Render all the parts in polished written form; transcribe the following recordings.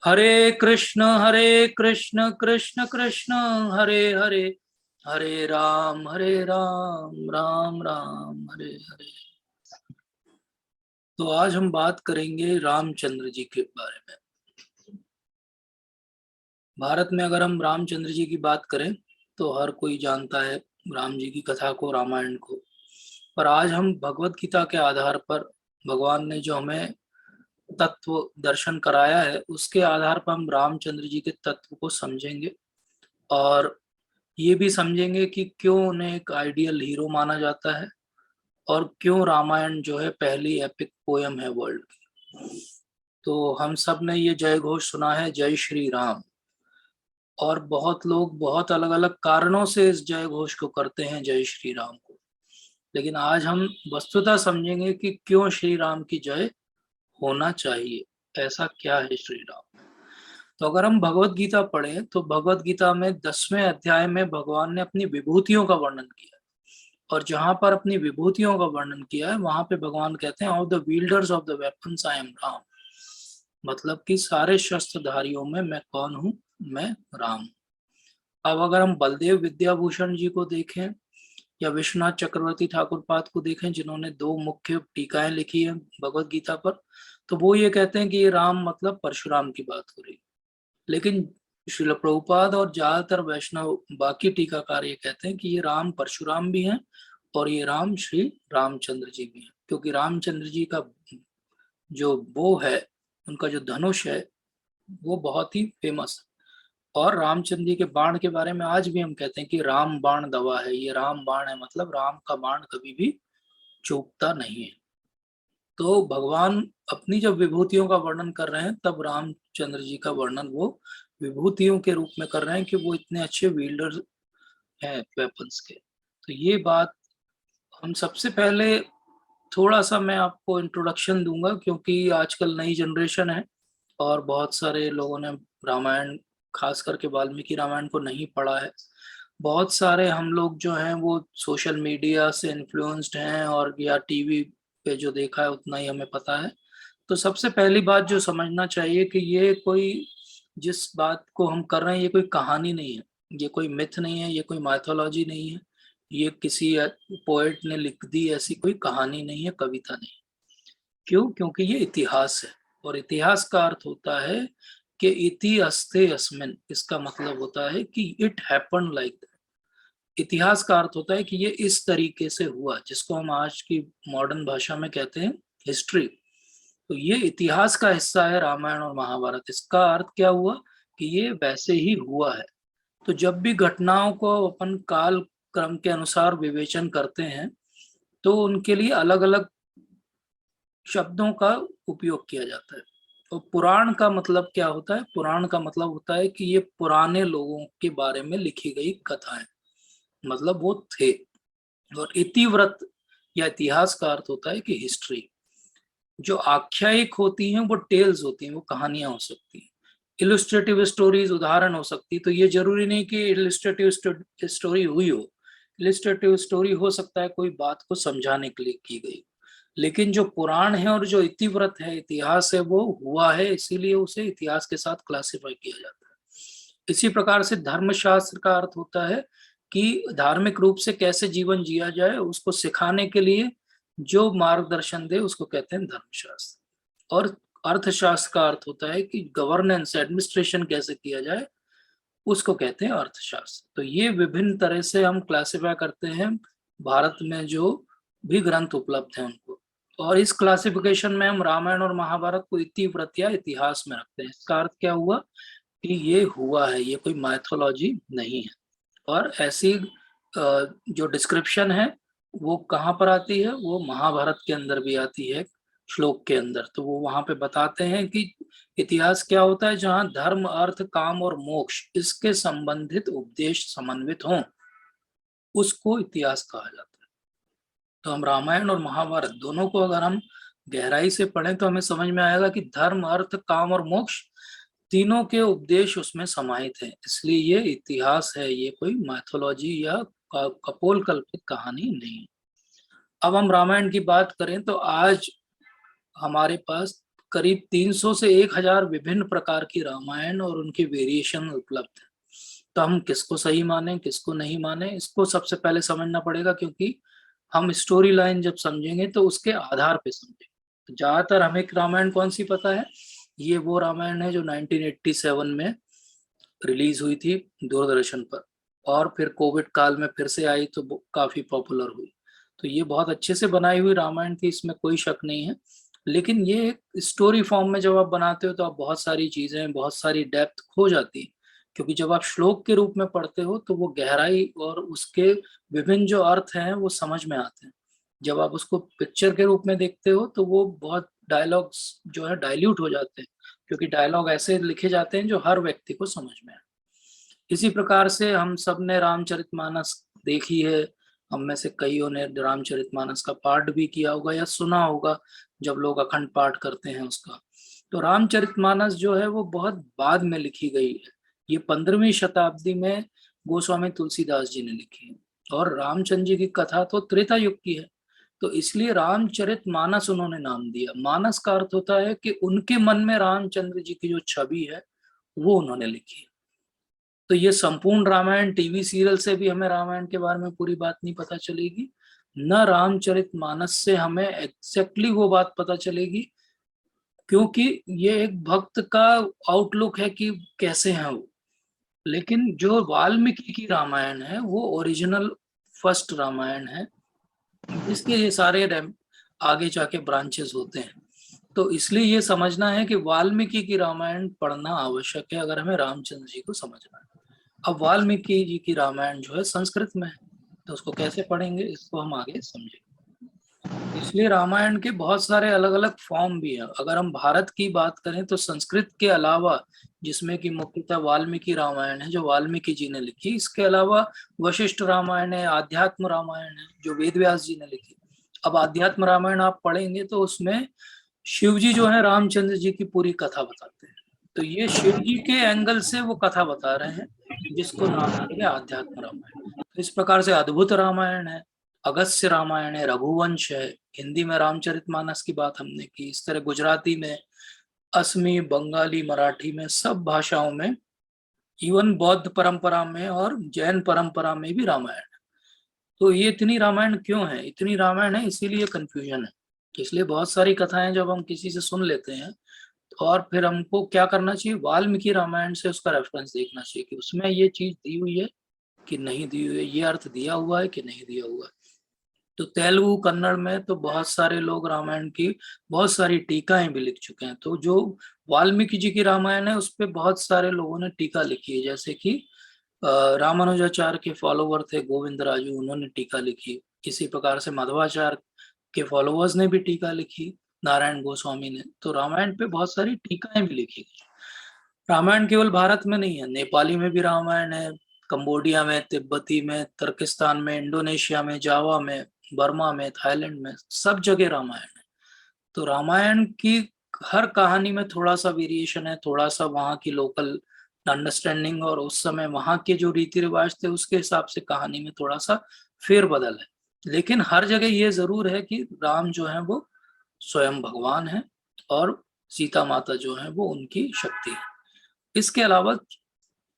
हरे कृष्ण कृष्ण कृष्ण हरे हरे, हरे राम राम राम हरे हरे। तो आज हम बात करेंगे रामचंद्र जी के बारे में। भारत में अगर हम रामचंद्र जी की बात करें तो हर कोई जानता है राम जी की कथा को, रामायण को। पर आज हम भगवत गीता के आधार पर भगवान ने जो हमें तत्व दर्शन कराया है उसके आधार पर हम रामचंद्र जी के तत्व को समझेंगे। और ये भी समझेंगे कि क्यों उन्हें एक आइडियल हीरो माना जाता है और क्यों रामायण जो है पहली एपिक पोयम है वर्ल्ड की। तो हम सब ने ये जय घोष सुना है, जय श्री राम। और बहुत लोग बहुत अलग अलग कारणों से इस जय घोष को करते हैं, जय श्री राम को। लेकिन आज हम वस्तुतः समझेंगे कि क्यों श्री राम की जय होना चाहिए, ऐसा क्या है श्री राम। तो अगर हम भगवत गीता पढ़ें तो भगवत गीता में 10वें अध्याय में भगवान ने अपनी विभूतियों का वर्णन किया है। और जहां पर अपनी विभूतियों का वर्णन किया है वहां पे भगवान कहते हैं, of the विल्डर्स of the weapons I am Ram. मतलब कि सारे शस्त्रधारियों में मैं कौन हूं, मैं राम हूं। अब अगर हम बलदेव विद्याभूषण जी को देखें या विश्वनाथ चक्रवर्ती ठाकुर पाद को देखें, जिन्होंने दो मुख्य टीकाएं लिखी है भगवत गीता पर, तो वो ये कहते हैं कि ये राम मतलब परशुराम की बात हो रही। लेकिन श्रील प्रभुपाद और ज्यादातर वैष्णव बाकी टीकाकार ये कहते हैं कि ये राम परशुराम भी हैं और ये राम श्री रामचंद्र जी भी हैं, क्योंकि रामचंद्र जी का जो वो है, उनका जो धनुष है वो बहुत ही फेमस है। और रामचंद्र जी के बाण के बारे में आज भी हम कहते हैं कि राम बाण दवा है, ये राम बाण है, मतलब राम का बाण कभी भी चूकता नहीं है। तो भगवान अपनी जब विभूतियों का वर्णन कर रहे हैं तब रामचंद्र जी का वर्णन वो विभूतियों के रूप में कर रहे हैं कि वो इतने अच्छे विल्डर हैं वेपन्स के। तो ये बात हम सबसे पहले थोड़ा सा मैं आपको इंट्रोडक्शन दूंगा, क्योंकि आजकल नई जनरेशन है और बहुत सारे लोगों ने रामायण, खास करके वाल्मीकि रामायण को नहीं पढ़ा है। बहुत सारे हम लोग जो हैं वो सोशल मीडिया से इन्फ्लुएंस्ड हैं और या टीवी पे जो देखा है उतना ही हमें पता है। तो सबसे पहली बात जो समझना चाहिए कि ये कोई, जिस बात को हम कर रहे हैं, ये कोई कहानी नहीं है, ये कोई मिथ नहीं है, ये कोई माइथोलॉजी नहीं है, ये किसी पोएट ने लिख दी ऐसी कोई कहानी नहीं है, कविता नहीं। क्यों? क्योंकि ये इतिहास है। और इतिहास का अर्थ होता है कि इति अस्ते अस्मिन, इसका मतलब होता है कि इट हैपन लाइक दैट। इतिहास का अर्थ होता है कि ये इस तरीके से हुआ, जिसको हम आज की मॉडर्न भाषा में कहते हैं हिस्ट्री। तो ये इतिहास का हिस्सा है रामायण और महाभारत। इसका अर्थ क्या हुआ कि ये वैसे ही हुआ है। तो जब भी घटनाओं को अपन काल क्रम के अनुसार विवेचन करते हैं तो उनके लिए अलग अलग शब्दों का उपयोग किया जाता है। तो पुराण का मतलब क्या होता है? पुराण का मतलब होता है कि ये पुराने लोगों के बारे में लिखी गई कथाएं, मतलब वो थे। और इतिव्रत या इतिहास का अर्थ होता है कि हिस्ट्री। जो आख्यायिक होती हैं वो टेल्स होती हैं, वो कहानियां हो सकती हैं। इलुस्ट्रेटिव स्टोरीज उदाहरण हो सकती है। तो ये जरूरी नहीं कि इलुस्ट्रेटिव स्टोरी हुई हो। इलुस्ट्रेटिव स्टोरी हो सकता है कोई बात को समझाने के लिए की गई। लेकिन जो पुराण है और जो इतिव्रत है, इतिहास है, वो हुआ है, इसीलिए उसे इतिहास के साथ क्लासिफाई किया जाता है। इसी प्रकार से धर्मशास्त्र का अर्थ होता है कि धार्मिक रूप से कैसे जीवन जिया जाए उसको सिखाने के लिए जो मार्गदर्शन दे उसको कहते हैं धर्मशास्त्र। और अर्थशास्त्र का अर्थ होता है कि गवर्नेंस, एडमिनिस्ट्रेशन कैसे किया जाए उसको कहते हैं अर्थशास्त्र। तो ये विभिन्न तरह से हम क्लासिफाई करते हैं भारत में जो भी ग्रंथ उपलब्ध हैं उनको। और इस क्लासिफिकेशन में हम रामायण और महाभारत को इतिव्रत या इतिहास में रखते हैं। इसका अर्थ क्या हुआ कि ये हुआ है, ये कोई माइथोलॉजी नहीं है। और ऐसी जो डिस्क्रिप्शन है वो कहाँ पर आती है? वो महाभारत के अंदर भी आती है, श्लोक के अंदर। तो वो वहां पे बताते हैं कि इतिहास क्या होता है, जहाँ धर्म, अर्थ, काम और मोक्ष इसके संबंधित उपदेश समन्वित हों उसको इतिहास कहा जाता है। तो हम रामायण और महाभारत दोनों को अगर हम गहराई से पढ़ें तो हमें समझ में आएगा कि धर्म, अर्थ, काम और मोक्ष तीनों के उपदेश उसमें समाहित हैं। इसलिए ये इतिहास है, ये कोई मैथोलॉजी या कपोल कल्पित कहानी नहीं। अब हम रामायण की बात करें तो आज हमारे पास करीब 300 से 1000 विभिन्न प्रकार की रामायण और उनके वेरिएशन उपलब्ध है। तो हम किसको सही माने किसको नहीं माने, इसको सबसे पहले समझना पड़ेगा, क्योंकि हम स्टोरी लाइन जब समझेंगे तो उसके आधार पे समझेंगे। तो ज्यादातर हमें एक रामायण कौन सी पता है, ये वो रामायण है जो 1987 में रिलीज हुई थी दूरदर्शन पर, और फिर कोविड काल में फिर से आई तो काफी पॉपुलर हुई। तो ये बहुत अच्छे से बनाई हुई रामायण थी, इसमें कोई शक नहीं है। लेकिन ये एक स्टोरी फॉर्म में जब आप बनाते हो तो आप बहुत सारी चीजें, बहुत सारी डेप्थ खो जाती है, क्योंकि जब आप श्लोक के रूप में पढ़ते हो तो वो गहराई और उसके विभिन्न जो अर्थ हैं वो समझ में आते हैं। जब आप उसको पिक्चर के रूप में देखते हो तो वो बहुत डायलॉग्स जो है डाइल्यूट हो जाते हैं, क्योंकि डायलॉग ऐसे लिखे जाते हैं जो हर व्यक्ति को समझ में आए। इसी प्रकार से हम सब ने रामचरितमानस देखी है, हम में से कईयों ने रामचरितमानस का पाठ भी किया होगा या सुना होगा जब लोग अखंड पाठ करते हैं उसका। तो रामचरितमानस जो है वो बहुत बाद में लिखी गई है, ये 15वीं शताब्दी में गोस्वामी तुलसीदास जी ने लिखी है, और रामचंद्र जी की कथा तो त्रेता युग की है। तो इसलिए रामचरितमानस उन्होंने नाम दिया। मानस का अर्थ होता है कि उनके मन में रामचंद्र जी की जो छवि है वो उन्होंने लिखी है। तो ये संपूर्ण रामायण टीवी सीरियल से भी हमें रामायण के बारे में पूरी बात नहीं पता चलेगी, न रामचरितमानस से हमें एग्जैक्टली वो बात पता चलेगी, क्योंकि ये एक भक्त का आउटलुक है कि कैसे हैं वो। लेकिन जो वाल्मीकि की रामायण है वो ओरिजिनल फर्स्ट रामायण है, जिसके ये सारे आगे जाके ब्रांचेस होते हैं। तो इसलिए ये समझना है कि वाल्मीकि की रामायण पढ़ना आवश्यक है अगर हमें रामचंद्र जी को समझना है। अब वाल्मीकि जी की रामायण जो है संस्कृत में है, तो उसको कैसे पढ़ेंगे इसको हम आगे समझेंगे। इसलिए रामायण के बहुत सारे अलग अलग फॉर्म भी है। अगर हम भारत की बात करें तो संस्कृत के अलावा, जिसमें कि मुख्यतः वाल्मीकि रामायण है जो वाल्मीकि जी ने लिखी, इसके अलावा वशिष्ठ रामायण है, आध्यात्म रामायण है जो वेद व्यास जी ने लिखी। अब आध्यात्म रामायण आप पढ़ेंगे तो उसमें शिव जी जो है रामचंद्र जी की पूरी कथा बताते हैं। तो ये शिव जी के एंगल से वो कथा बता रहे हैं, जिसको नाम दिया गया आध्यात्म रामायण। तो इस प्रकार से अद्भुत रामायण है, अगस्त्य रामायण है, रघुवंश है। हिंदी में रामचरितमानस की बात हमने की, इस तरह गुजराती में, असमी, बंगाली, मराठी में, सब भाषाओं में, इवन बौद्ध परंपरा में और जैन परंपरा में भी रामायण है। तो ये इतनी रामायण क्यों है, इतनी रामायण है इसीलिए कंफ्यूजन है। इसलिए बहुत सारी कथाएं जब हम किसी से सुन लेते हैं और फिर हमको क्या करना चाहिए, वाल्मीकि रामायण से उसका रेफरेंस देखना चाहिए कि उसमें ये चीज दी हुई है कि नहीं दी हुई है, ये अर्थ दिया हुआ है कि नहीं दिया हुआ है। तो तेलुगु कन्नड़ में तो बहुत सारे लोग रामायण की बहुत सारी टीकाएं भी लिख चुके हैं। तो जो वाल्मीकि जी की रामायण है उस पर बहुत सारे लोगों ने टीका लिखी है, जैसे कि रामानुजाचार्य के फॉलोवर थे गोविंद राजू, उन्होंने टीका लिखी। इसी प्रकार से माधवाचार्य के फॉलोअर्स ने भी टीका लिखी, नारायण गोस्वामी ने। तो रामायण पे बहुत सारी टीकाएं भी लिखी गई। रामायण केवल भारत में नहीं है, नेपाली में भी रामायण है, कंबोडिया में, तिब्बती में, तुर्किस्तान में, इंडोनेशिया में, जावा में, बर्मा में, थाईलैंड में, सब जगह रामायण है। तो रामायण की हर कहानी में थोड़ा सा वेरिएशन है, थोड़ा सा वहाँ की लोकल अंडरस्टैंडिंग और उस समय वहाँ के जो रीति रिवाज थे उसके हिसाब से कहानी में थोड़ा सा फेरबदल है। लेकिन हर जगह ये जरूर है कि राम जो है वो स्वयं भगवान है और सीता माता जो है वो उनकी शक्ति है। इसके अलावा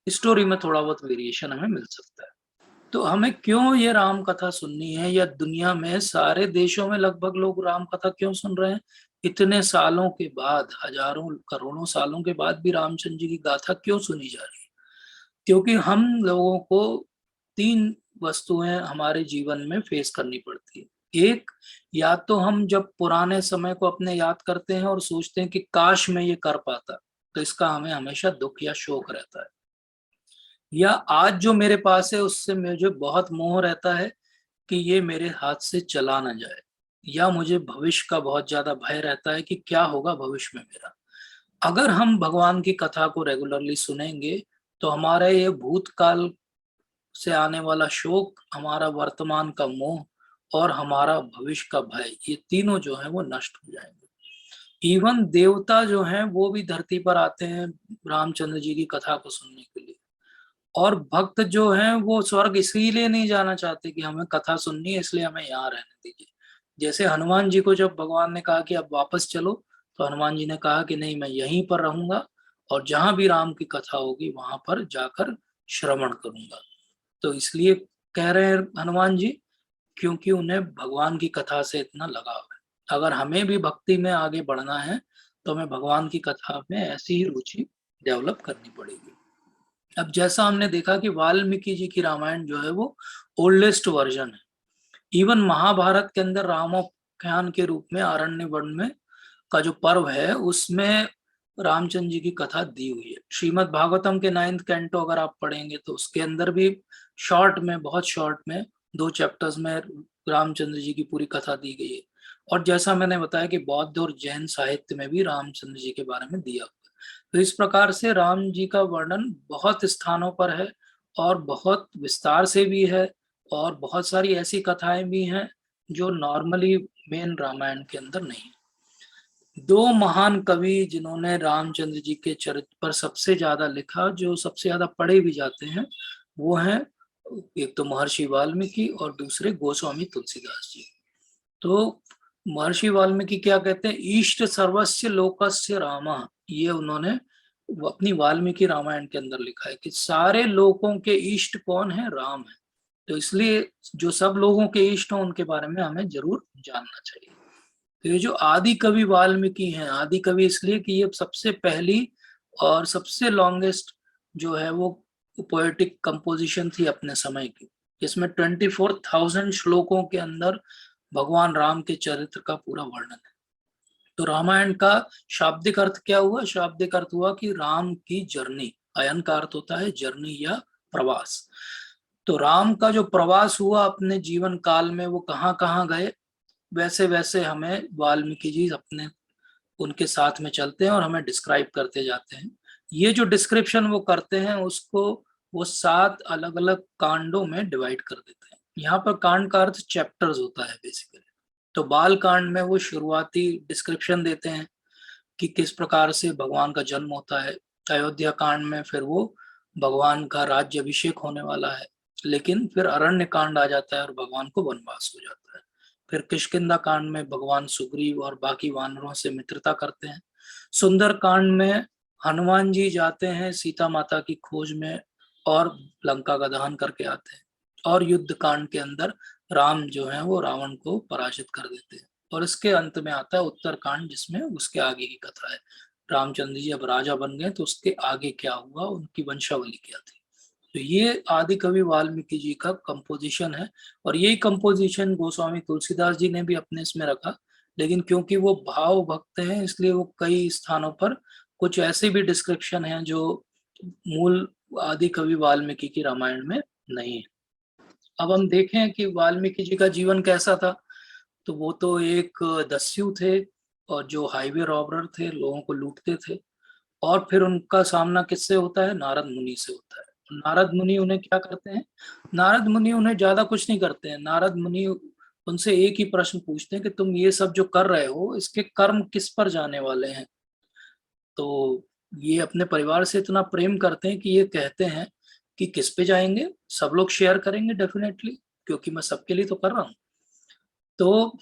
स्टोरी में थोड़ा बहुत वेरिएशन हमें मिल सकता है। तो हमें क्यों ये राम कथा सुननी है, या दुनिया में सारे देशों में लगभग लोग राम कथा क्यों सुन रहे हैं, इतने सालों के बाद, हजारों करोड़ों सालों के बाद भी रामचंद्र जी की गाथा क्यों सुनी जा रही है? क्योंकि हम लोगों को 3 वस्तुएं हमारे जीवन में फेस करनी पड़ती है। एक, या तो हम जब पुराने समय को अपने याद करते हैं और सोचते हैं कि काश मैं ये कर पाता, तो इसका हमें हमेशा दुख या शोक रहता है। या आज जो मेरे पास है उससे मुझे बहुत मोह रहता है कि ये मेरे हाथ से चला ना जाए। या मुझे भविष्य का बहुत ज्यादा भय रहता है कि क्या होगा भविष्य में मेरा। अगर हम भगवान की कथा को रेगुलरली सुनेंगे तो हमारा ये भूतकाल से आने वाला शोक, हमारा वर्तमान का मोह और हमारा भविष्य का भय, ये तीनों जो है वो नष्ट हो जाएंगे। इवन देवता जो हैं वो भी धरती पर आते हैं रामचंद्र जी की कथा को सुनने के लिए। और भक्त जो हैं वो स्वर्ग इसीलिए नहीं जाना चाहते कि हमें कथा सुननी है इसलिए हमें यहाँ रहने दीजिए। जैसे हनुमान जी को जब भगवान ने कहा कि अब वापस चलो, तो हनुमान जी ने कहा कि नहीं, मैं यहीं पर रहूंगा और जहां भी राम की कथा होगी वहां पर जाकर श्रवण करूंगा। तो इसलिए कह रहे हैं हनुमान जी, क्योंकि उन्हें भगवान की कथा से इतना लगाव है। अगर हमें भी भक्ति में आगे बढ़ना है तो हमें भगवान की कथा में ऐसी ही रुचि डेवलप करनी पड़ेगी। अब जैसा हमने देखा कि वाल्मीकि जी की रामायण जो है वो ओल्डेस्ट वर्जन है। इवन महाभारत के अंदर रामोपाख्यान के रूप में आरण्य वन में का जो पर्व है उसमें रामचंद्र जी की कथा दी हुई है। श्रीमद् भागवतम के 9th कैंटो अगर आप पढ़ेंगे तो उसके अंदर भी शॉर्ट में, बहुत शॉर्ट में 2 चैप्टर्स में रामचंद्र जी की पूरी कथा दी गई है। और जैसा मैंने बताया कि बौद्ध और जैन साहित्य में भी रामचंद्र जी के बारे में दिया हुआ है। तो इस प्रकार से राम जी का वर्णन बहुत स्थानों पर है और बहुत विस्तार से भी है, और बहुत सारी ऐसी कथाएं भी हैं जो नॉर्मली मेन रामायण के अंदर नहीं है। 2 महान कवि जिन्होंने रामचंद्र जी के चरित्र पर सबसे ज्यादा लिखा, जो सबसे ज्यादा पढ़े भी जाते हैं, वो हैं एक तो महर्षि वाल्मीकि और दूसरे गोस्वामी तुलसीदास जी। तो महर्षि वाल्मीकि क्या कहते हैं, ईष्ट सर्वस्य लोकस्य रामा, ये उन्होंने अपनी वाल्मीकि रामायण के अंदर लिखा है कि सारे लोगों के इष्ट कौन है, राम है। तो इसलिए जो सब लोगों के इष्ट हो उनके बारे में हमें जरूर जानना चाहिए। तो ये जो आदि कवि वाल्मीकि हैं, आदि कवि इसलिए कि ये सबसे पहली और सबसे लॉन्गेस्ट जो है वो पोएटिक कंपोजिशन थी अपने समय की, जिसमें 24,000 श्लोकों के अंदर भगवान राम के चरित्र का पूरा वर्णन है। तो रामायण का शाब्दिक अर्थ क्या हुआ? शाब्दिक अर्थ हुआ कि राम की जर्नी, अयन का अर्थ होता है जर्नी या प्रवास। तो राम का जो प्रवास हुआ अपने जीवन काल में, वो कहाँ कहाँ गए, वैसे वैसे हमें वाल्मीकि जी अपने उनके साथ में चलते हैं और हमें डिस्क्राइब करते जाते हैं। ये जो डिस्क्रिप्शन वो करते हैं उसको वो 7 अलग अलग कांडों में डिवाइड कर देते हैं। यहाँ पर कांड का अर्थ चैप्टर्स होता है बेसिकली। तो बाल कांड में वो शुरुआती डिस्क्रिप्शन देते हैं कि किस प्रकार से भगवान का जन्म होता है। अयोध्या कांड में फिर वो भगवान का राज्य अभिषेक होने वाला है, लेकिन फिर अरण्य कांड आ जाता है और भगवान को वनवास हो जाता है। फिर किष्किंधा कांड में भगवान सुग्रीव और बाकी वानरों से मित्रता करते हैं। सुंदर कांड में हनुमान जी जाते हैं सीता माता की खोज में और लंका का दहन करके आते हैं। और युद्ध कांड के अंदर राम जो है वो रावण को पराजित कर देते हैं। और इसके अंत में आता है उत्तरकांड, जिसमें उसके आगे की कथा है। रामचंद्र जी अब राजा बन गए तो उसके आगे क्या हुआ, उनकी वंशावली क्या थी। तो ये आदि कवि वाल्मीकि जी का कंपोजिशन है। और यही कंपोजिशन गोस्वामी तुलसीदास जी ने भी अपने इसमें रखा, लेकिन क्योंकि वो भाव भक्त हैं इसलिए वो कई स्थानों पर कुछ ऐसे भी डिस्क्रिप्शन हैं जो मूल आदि कवि वाल्मीकि की रामायण में नहीं है। अब हम देखें कि वाल्मीकि जी का जीवन कैसा था। तो वो तो एक दस्यु थे और जो हाईवे रॉबर थे, लोगों को लूटते थे। और फिर उनका सामना किससे होता है? नारद मुनि से होता है। नारद मुनि उन्हें क्या करते हैं? नारद मुनि उन्हें ज्यादा कुछ नहीं करते हैं। नारद मुनि उनसे एक ही प्रश्न पूछते हैं कि तुम ये सब जो कर रहे हो इसके कर्म किस पर जाने वाले हैं। तो ये अपने परिवार से इतना प्रेम करते हैं कि ये कहते हैं कि किस पे जाएंगे, सब लोग शेयर करेंगे डेफिनेटली, क्योंकि मैं सबके लिए तो कर रहा हूँ। तो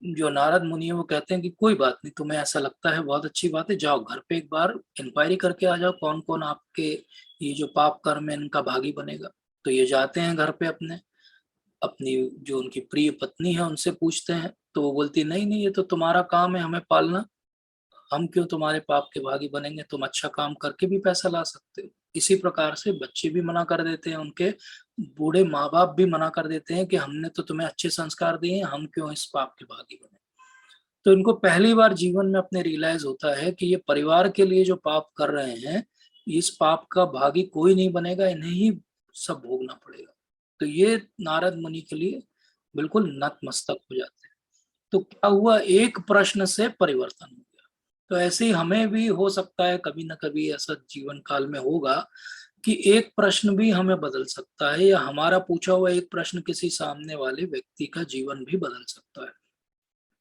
जो नारद मुनि है वो कहते हैं कि कोई बात नहीं, तुम्हें ऐसा लगता है बहुत अच्छी बात है, जाओ घर पे एक बार इंक्वायरी करके आ जाओ कौन कौन आपके ये जो पाप कर्म है इनका भागी बनेगा। तो ये जाते हैं घर पे अपने अपनी जो उनकी प्रिय पत्नी है उनसे पूछते हैं। तो वो बोलती नहीं नहीं, ये तो तुम्हारा काम है हमें पालना, हम क्यों तुम्हारे पाप के भागी बनेंगे, तुम अच्छा काम करके भी पैसा ला सकते हो। इसी प्रकार से बच्चे भी मना कर देते हैं, उनके बूढ़े माँ बाप भी मना कर देते हैं कि हमने तो तुम्हें अच्छे संस्कार दिए हैं, हम क्यों इस पाप के भागी बने। तो इनको पहली बार जीवन में अपने रियलाइज होता है कि ये परिवार के लिए जो पाप कर रहे हैं, इस पाप का भागी कोई नहीं बनेगा, इन्हें ही सब भोगना पड़ेगा। तो ये नारद मुनि के लिए बिल्कुल नतमस्तक हो जाते हैं। तो क्या हुआ, एक प्रश्न से परिवर्तन हो गया। तो ऐसे ही हमें भी हो सकता है कभी ना कभी ऐसा जीवन काल में होगा कि एक प्रश्न भी हमें बदल सकता है, या हमारा पूछा हुआ एक प्रश्न किसी सामने वाले व्यक्ति का जीवन भी बदल सकता है।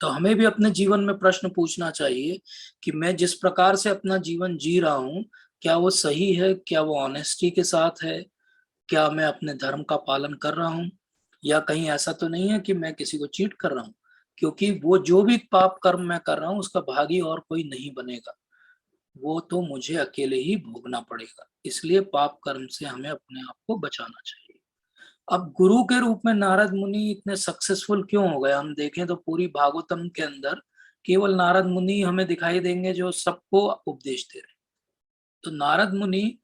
तो हमें भी अपने जीवन में प्रश्न पूछना चाहिए कि मैं जिस प्रकार से अपना जीवन जी रहा हूँ, क्या वो सही है, क्या वो ऑनेस्टी के साथ है, क्या मैं अपने धर्म का पालन कर रहा हूँ, या कहीं ऐसा तो नहीं है कि मैं किसी को चीट कर रहा हूँ। क्योंकि वो जो भी पाप कर्म मैं कर रहा हूँ उसका भागी और कोई नहीं बनेगा, वो तो मुझे अकेले ही भोगना पड़ेगा। इसलिए पाप कर्म से हमें अपने आप को बचाना चाहिए। अब गुरु के रूप में नारद मुनि इतने सक्सेसफुल क्यों हो गए? हम देखें तो पूरी भागवतम के अंदर केवल नारद मुनि हमें दिखाई देंगे जो सबको उपदेश दे रहे हैं। तो नारद मुनि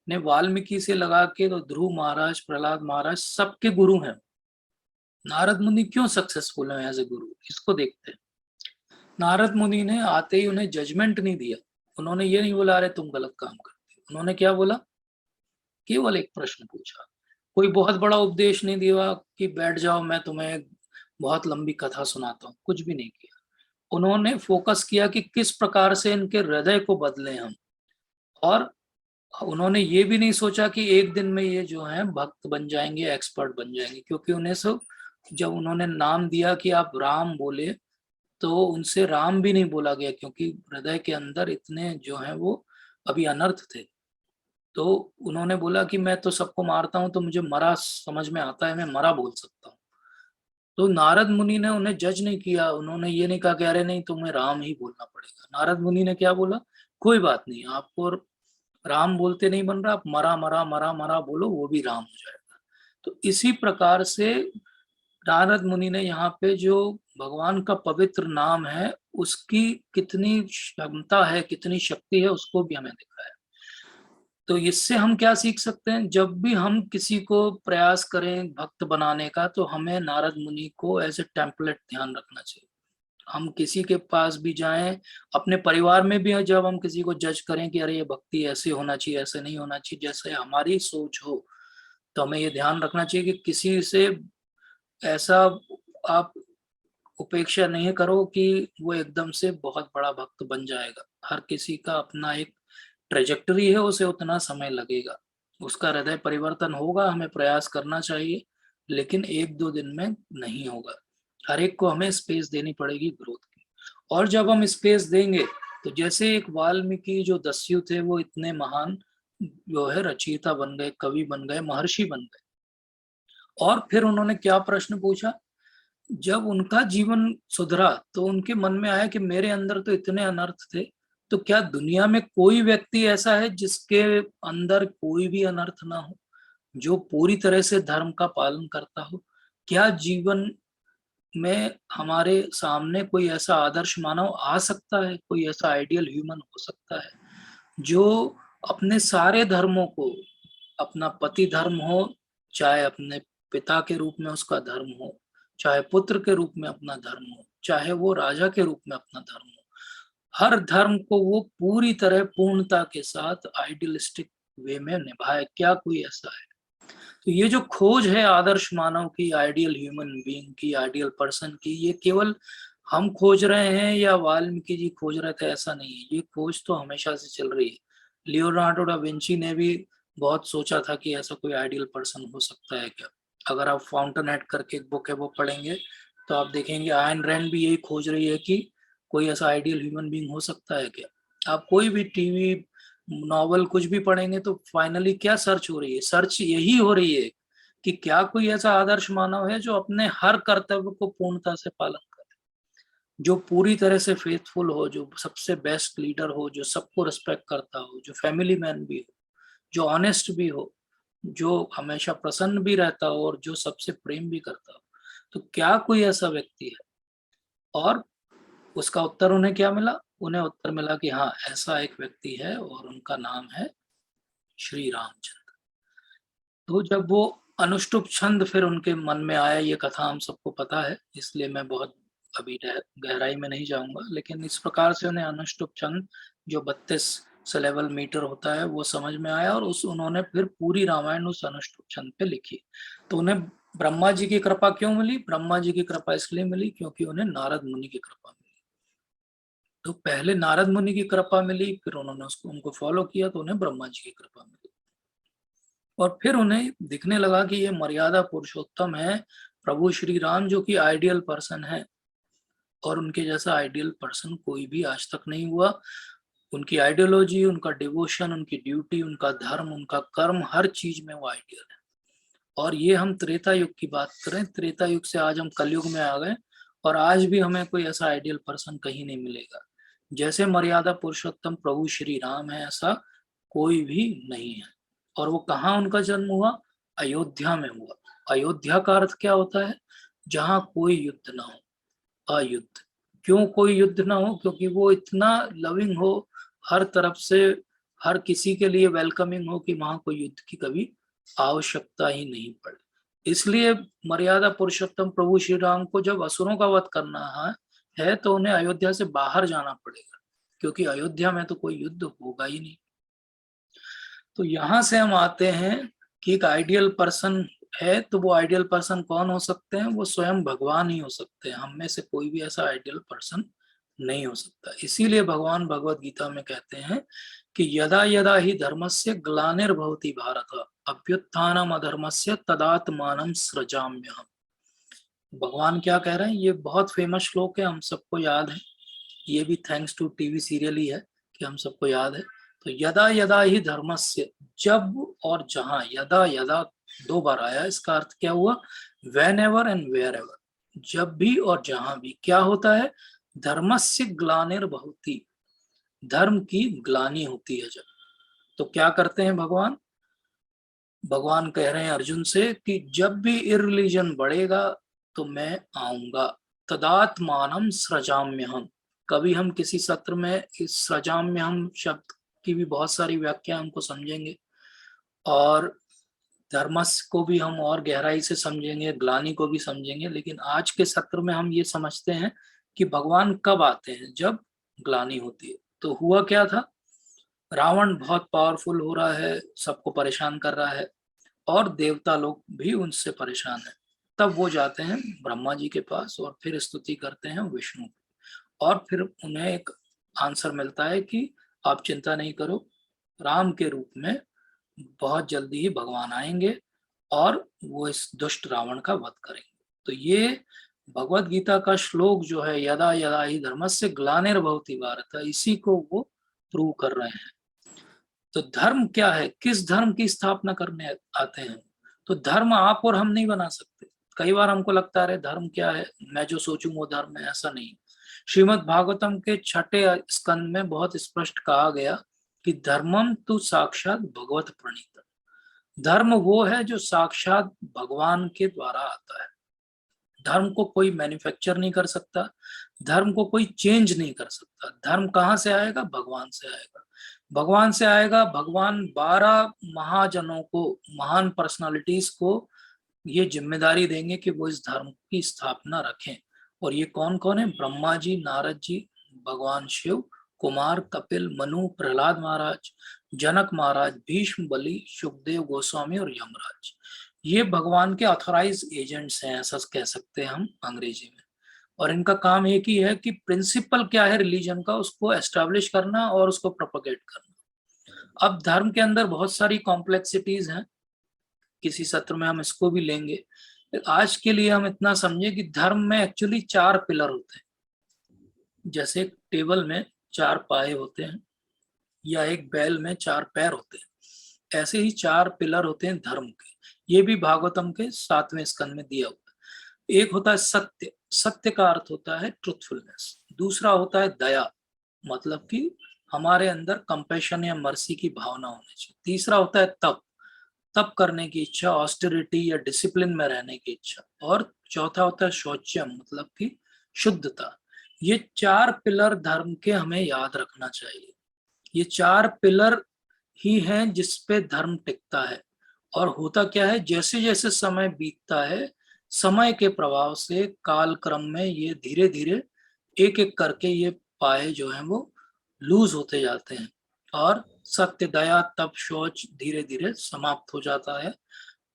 ने वाल्मीकि से लगा के तो ध्रुव महाराज, प्रहलाद महाराज सबके गुरु हैं। नारद मुनि क्यों सक्सेसफुल हैं एज ए गुरु, इसको देखते हैं। नारद मुनि ने आते ही उन्हें जजमेंट नहीं दिया। उन्होंने ये नहीं बोला अरे तुम गलत काम करते हो। उन्होंने क्या बोला? केवल एक प्रश्न पूछा। कोई बहुत बड़ा उपदेश नहीं दिया कि बैठ जाओ मैं तुम्हें बहुत लंबी कथा सुनाता हूँ, कुछ भी नहीं किया। उन्होंने फोकस किया कि किस प्रकार से इनके हृदय को बदले हम। और उन्होंने ये भी नहीं सोचा कि एक दिन में ये जो है भक्त बन जाएंगे, एक्सपर्ट बन जाएंगे, क्योंकि उन्हें सब जब उन्होंने नाम दिया कि आप राम बोले तो उनसे राम भी नहीं बोला गया, क्योंकि हृदय के अंदर इतने जो है वो अभी अनर्थ थे। तो उन्होंने बोला कि मैं तो सबको मारता हूँ, तो मुझे मरा समझ में आता है, मैं मरा बोल सकता हूँ। तो नारद मुनि ने उन्हें जज नहीं किया। उन्होंने ये नहीं कहा कि अरे नहीं तुम्हें राम ही बोलना पड़ेगा। नारद मुनि ने क्या बोला? कोई बात नहीं, आपको राम बोलते नहीं बन रहा, आप मरा मरा मरा मरा बोलो, वो भी राम हो जाएगा। तो इसी प्रकार से नारद मुनि ने यहाँ पे जो भगवान का पवित्र नाम है उसकी कितनी क्षमता है, कितनी शक्ति है, उसको भी हमें दिखाया। तो इससे हम क्या सीख सकते हैं? जब भी हम किसी को प्रयास करें भक्त बनाने का, तो हमें नारद मुनि को एज ए टेम्पलेट ध्यान रखना चाहिए। हम किसी के पास भी जाएं, अपने परिवार में भी जब हम किसी को जज करें कि अरे ये भक्ति ऐसे होना चाहिए, ऐसे नहीं होना चाहिए, जैसे हमारी सोच हो, तो हमें ये ध्यान रखना चाहिए कि किसी से ऐसा आप उपेक्षा नहीं करो कि वो एकदम से बहुत बड़ा भक्त बन जाएगा। हर किसी का अपना एक ट्रेजेक्टरी है, उसे उतना समय लगेगा, उसका हृदय परिवर्तन होगा, हमें प्रयास करना चाहिए, लेकिन एक दो दिन में नहीं होगा। हर एक को हमें स्पेस देनी पड़ेगी ग्रोथ की। और जब हम स्पेस देंगे तो जैसे एक वाल्मीकि जो दस्यु थे वो इतने महान जो है रचयिता बन गए, कवि बन गए, महर्षि बन गए। और फिर उन्होंने क्या प्रश्न पूछा? जब उनका जीवन सुधरा तो उनके मन में आया कि मेरे अंदर तो इतने अनर्थ थे, तो क्या दुनिया में कोई व्यक्ति ऐसा है जिसके अंदर कोई भी अनर्थ ना हो, जो पूरी तरह से धर्म का पालन करता हो? क्या जीवन में हमारे सामने कोई ऐसा आदर्श मानव आ सकता है, कोई ऐसा आइडियल ह्यूमन हो सकता है जो अपने सारे धर्मों को, अपना पति धर्म हो, चाहे अपने पिता के रूप में उसका धर्म हो, चाहे पुत्र के रूप में अपना धर्म हो, चाहे वो राजा के रूप में अपना धर्म हो, हर धर्म को वो पूरी तरह पूर्णता के साथ आइडियलिस्टिक वे में निभाए? क्या कोई ऐसा है? तो ये जो खोज है आदर्श मानव की, आइडियल ह्यूमन बीइंग की, आइडियल पर्सन की, ये केवल हम खोज रहे हैं या वाल्मीकि जी खोज रहे थे, ऐसा नहीं है। ये खोज तो हमेशा से चल रही है। लियोनार्डो डा विंची ने भी बहुत सोचा था कि ऐसा कोई आइडियल पर्सन हो सकता है क्या। अगर आप फाउंटेन हेड करके एक बुक है वो पढ़ेंगे तो आप देखेंगे आयन रैंड भी यही खोज रही है कि कोई ऐसा आइडियल ह्यूमन बीइंग हो सकता है क्या। आप कोई भी टीवी नॉवल कुछ भी पढ़ेंगे तो फाइनली क्या सर्च हो रही है? सर्च यही हो रही है कि क्या कोई ऐसा आदर्श मानव है जो अपने हर कर्तव्य को पूर्णता से पालन करे, जो पूरी तरह से फेथफुल हो, जो सबसे बेस्ट लीडर हो, जो सबको रिस्पेक्ट करता हो, जो फैमिली मैन भी हो, जो ऑनेस्ट भी हो, जो हमेशा प्रसन्न भी रहता हो और जो सबसे प्रेम भी करता हो। तो क्या कोई ऐसा व्यक्ति है? और उसका उत्तर उन्हें क्या मिला? उन्हें उत्तर मिला कि हाँ, ऐसा एक व्यक्ति है और उनका नाम है श्री रामचंद्र। तो जब वो अनुष्टुप छंद फिर उनके मन में आया, ये कथा हम सबको पता है, इसलिए मैं बहुत अभी गहराई में नहीं जाऊंगा, लेकिन इस प्रकार से उन्हें अनुष्टुप छंद जो 32 सिलेबल मीटर होता है वो समझ में आया, और उस उन्होंने फिर पूरी रामायण उस अनुष्टुप छंद पे लिखी। तो उन्हें ब्रह्मा जी की कृपा क्यों मिली? ब्रह्मा जी की कृपा इसलिए मिली क्योंकि उन्हें नारद मुनि की कृपा मिली। तो पहले नारद मुनि की कृपा मिली, फिर उन्होंने उसको उनको फॉलो किया तो उन्हें ब्रह्मा जी की कृपा मिली। और फिर उन्हें दिखने लगा कि ये मर्यादा पुरुषोत्तम है प्रभु श्री राम, जो कि आइडियल पर्सन है, और उनके जैसा आइडियल पर्सन कोई भी आज तक नहीं हुआ। उनकी आइडियोलॉजी, उनका डिवोशन, उनकी ड्यूटी, उनका धर्म, उनका कर्म, हर चीज में वो आइडियल है। और ये हम त्रेता युग की बात करें, त्रेता युग से आज हम कलयुग में आ गए, और आज भी हमें कोई ऐसा आइडियल पर्सन कहीं नहीं मिलेगा। जैसे मर्यादा पुरुषोत्तम प्रभु श्री राम है, ऐसा कोई भी नहीं है। और वो कहाँ उनका जन्म हुआ? अयोध्या में हुआ। अयोध्या का अर्थ क्या होता है? जहाँ कोई युद्ध ना हो, अयुद्ध। क्यों कोई युद्ध ना हो? क्योंकि वो इतना लविंग हो, हर तरफ से हर किसी के लिए वेलकमिंग हो, कि वहां कोई युद्ध की कभी आवश्यकता ही नहीं पड़े। इसलिए मर्यादा पुरुषोत्तम प्रभु श्री राम को जब असुरों का वध करना है तो उन्हें अयोध्या से बाहर जाना पड़ेगा, क्योंकि अयोध्या में तो कोई युद्ध होगा ही नहीं। तो यहां से हम आते हैं कि एक आइडियल पर्सन है, तो वो आइडियल पर्सन कौन हो सकते हैं? वो स्वयं भगवान ही हो सकते हैं। हम में से कोई भी ऐसा आइडियल पर्सन नहीं हो सकता। इसीलिए भगवान भगवत गीता में कहते हैं कि यदा यदा ही धर्मस्य ग्लानिर्भवति भारत अभ्युत्थानम अधर्मस्य तदात्मानं सृजाम्यहम्। भगवान क्या कह रहे हैं? ये बहुत फेमस श्लोक है, हम सबको याद है। ये भी थैंक्स टू टीवी सीरियल ही है कि हम सबको याद है। तो यदा यदा ही धर्मस्य, जब और जहां, यदा यदा दो बार आया, इसका अर्थ क्या हुआ? Whenever and wherever, जब भी और जहां भी क्या होता है? धर्मस्य ग्लानिर्भवति, धर्म की ग्लानि होती है जब, तो क्या करते हैं भगवान? भगवान कह रहे हैं अर्जुन से कि जब भी इररिलीजन बढ़ेगा तो मैं आऊंगा। तदात्मानम सृजाम्यहम्। कभी हम किसी सत्र में इस सृजाम्यहम् शब्द की भी बहुत सारी व्याख्या हमको समझेंगे, और धर्मस को भी हम और गहराई से समझेंगे, ग्लानि को भी समझेंगे। लेकिन आज के सत्र में हम ये समझते हैं कि भगवान कब आते हैं? जब ग्लानि होती है। तो हुआ क्या था? रावण बहुत पावरफुल हो रहा है, सबको परेशान कर रहा है, और देवता लोग भी उनसे परेशान है। तब वो जाते हैं ब्रह्मा जी के पास और फिर स्तुति करते हैं विष्णु, और फिर उन्हें एक आंसर मिलता है कि आप चिंता नहीं करो, राम के रूप में बहुत जल्दी ही भगवान आएंगे और वो इस दुष्ट रावण का वध करेंगे। तो ये भगवत गीता का श्लोक जो है, यदा यदा ही धर्मस्य ग्लानिर्भवति भारत, इसी को वो प्रूव कर रहे हैं। तो धर्म क्या है? किस धर्म की स्थापना करने आते हैं? तो धर्म आप और हम नहीं बना सकते। कई बार हमको लगता है धर्म क्या है, मैं जो सोचूं वो धर्म है, ऐसा नहीं। श्रीमद् भागवतम के 6 स्कंद में बहुत स्पष्ट कहा गया कि धर्मम तु साक्षात भगवत प्रणीत। धर्म वो है जो साक्षात भगवान के द्वारा आता है। धर्म को कोई मैन्युफैक्चर नहीं कर सकता, धर्म को कोई चेंज नहीं कर सकता। धर्म कहाँ से आएगा? भगवान से आएगा। भगवान से आएगा। भगवान 12 महाजनों को, महान पर्सनालिटीज को ये जिम्मेदारी देंगे कि वो इस धर्म की स्थापना रखें। और ये कौन कौन है? ब्रह्मा जी, नारद जी, भगवान शिव, कुमार, कपिल, मनु, प्रहलाद महाराज, जनक महाराज, भीष्म, बलि, सुखदेव गोस्वामी और यमराज। ये भगवान के ऑथराइज एजेंट्स हैं, ऐसा कह सकते हैं हम अंग्रेजी में। और इनका काम एक ही है कि प्रिंसिपल क्या है रिलीजन का, उसको एस्टेब्लिश करना और उसको प्रोपोगेट करना। अब धर्म के अंदर बहुत सारी कॉम्प्लेक्सिटीज हैं, किसी सत्र में हम इसको भी लेंगे। आज के लिए हम इतना समझे कि धर्म में एक्चुअली 4 पिलर होते हैं। जैसे एक टेबल में 4 पाए होते हैं, या एक बैल में 4 पैर होते हैं, ऐसे ही 4 पिलर होते हैं धर्म के। ये भी भागवतम के 7वें स्कंद में दिया हुआ है। एक होता है सत्य, सत्य का अर्थ होता है ट्रुथफुलनेस। दूसरा होता है दया, मतलब कि हमारे अंदर कंपैशन या मर्सी की भावना होनी चाहिए। तीसरा होता है तप, तप करने की इच्छा, ऑस्टेरिटी या डिसिप्लिन में रहने की इच्छा। और चौथा होता है शौचम, मतलब कि शुद्धता। ये 4 पिलर धर्म के हमें याद रखना चाहिए। ये 4 पिलर ही हैं जिस पे धर्म टिकता है। और होता क्या है, जैसे जैसे समय बीतता है, समय के प्रभाव से काल क्रम में ये धीरे धीरे एक एक करके ये पाए जो हैं वो लूज होते जाते हैं, और सत्य, दया, तप, शौच धीरे धीरे समाप्त हो जाता है।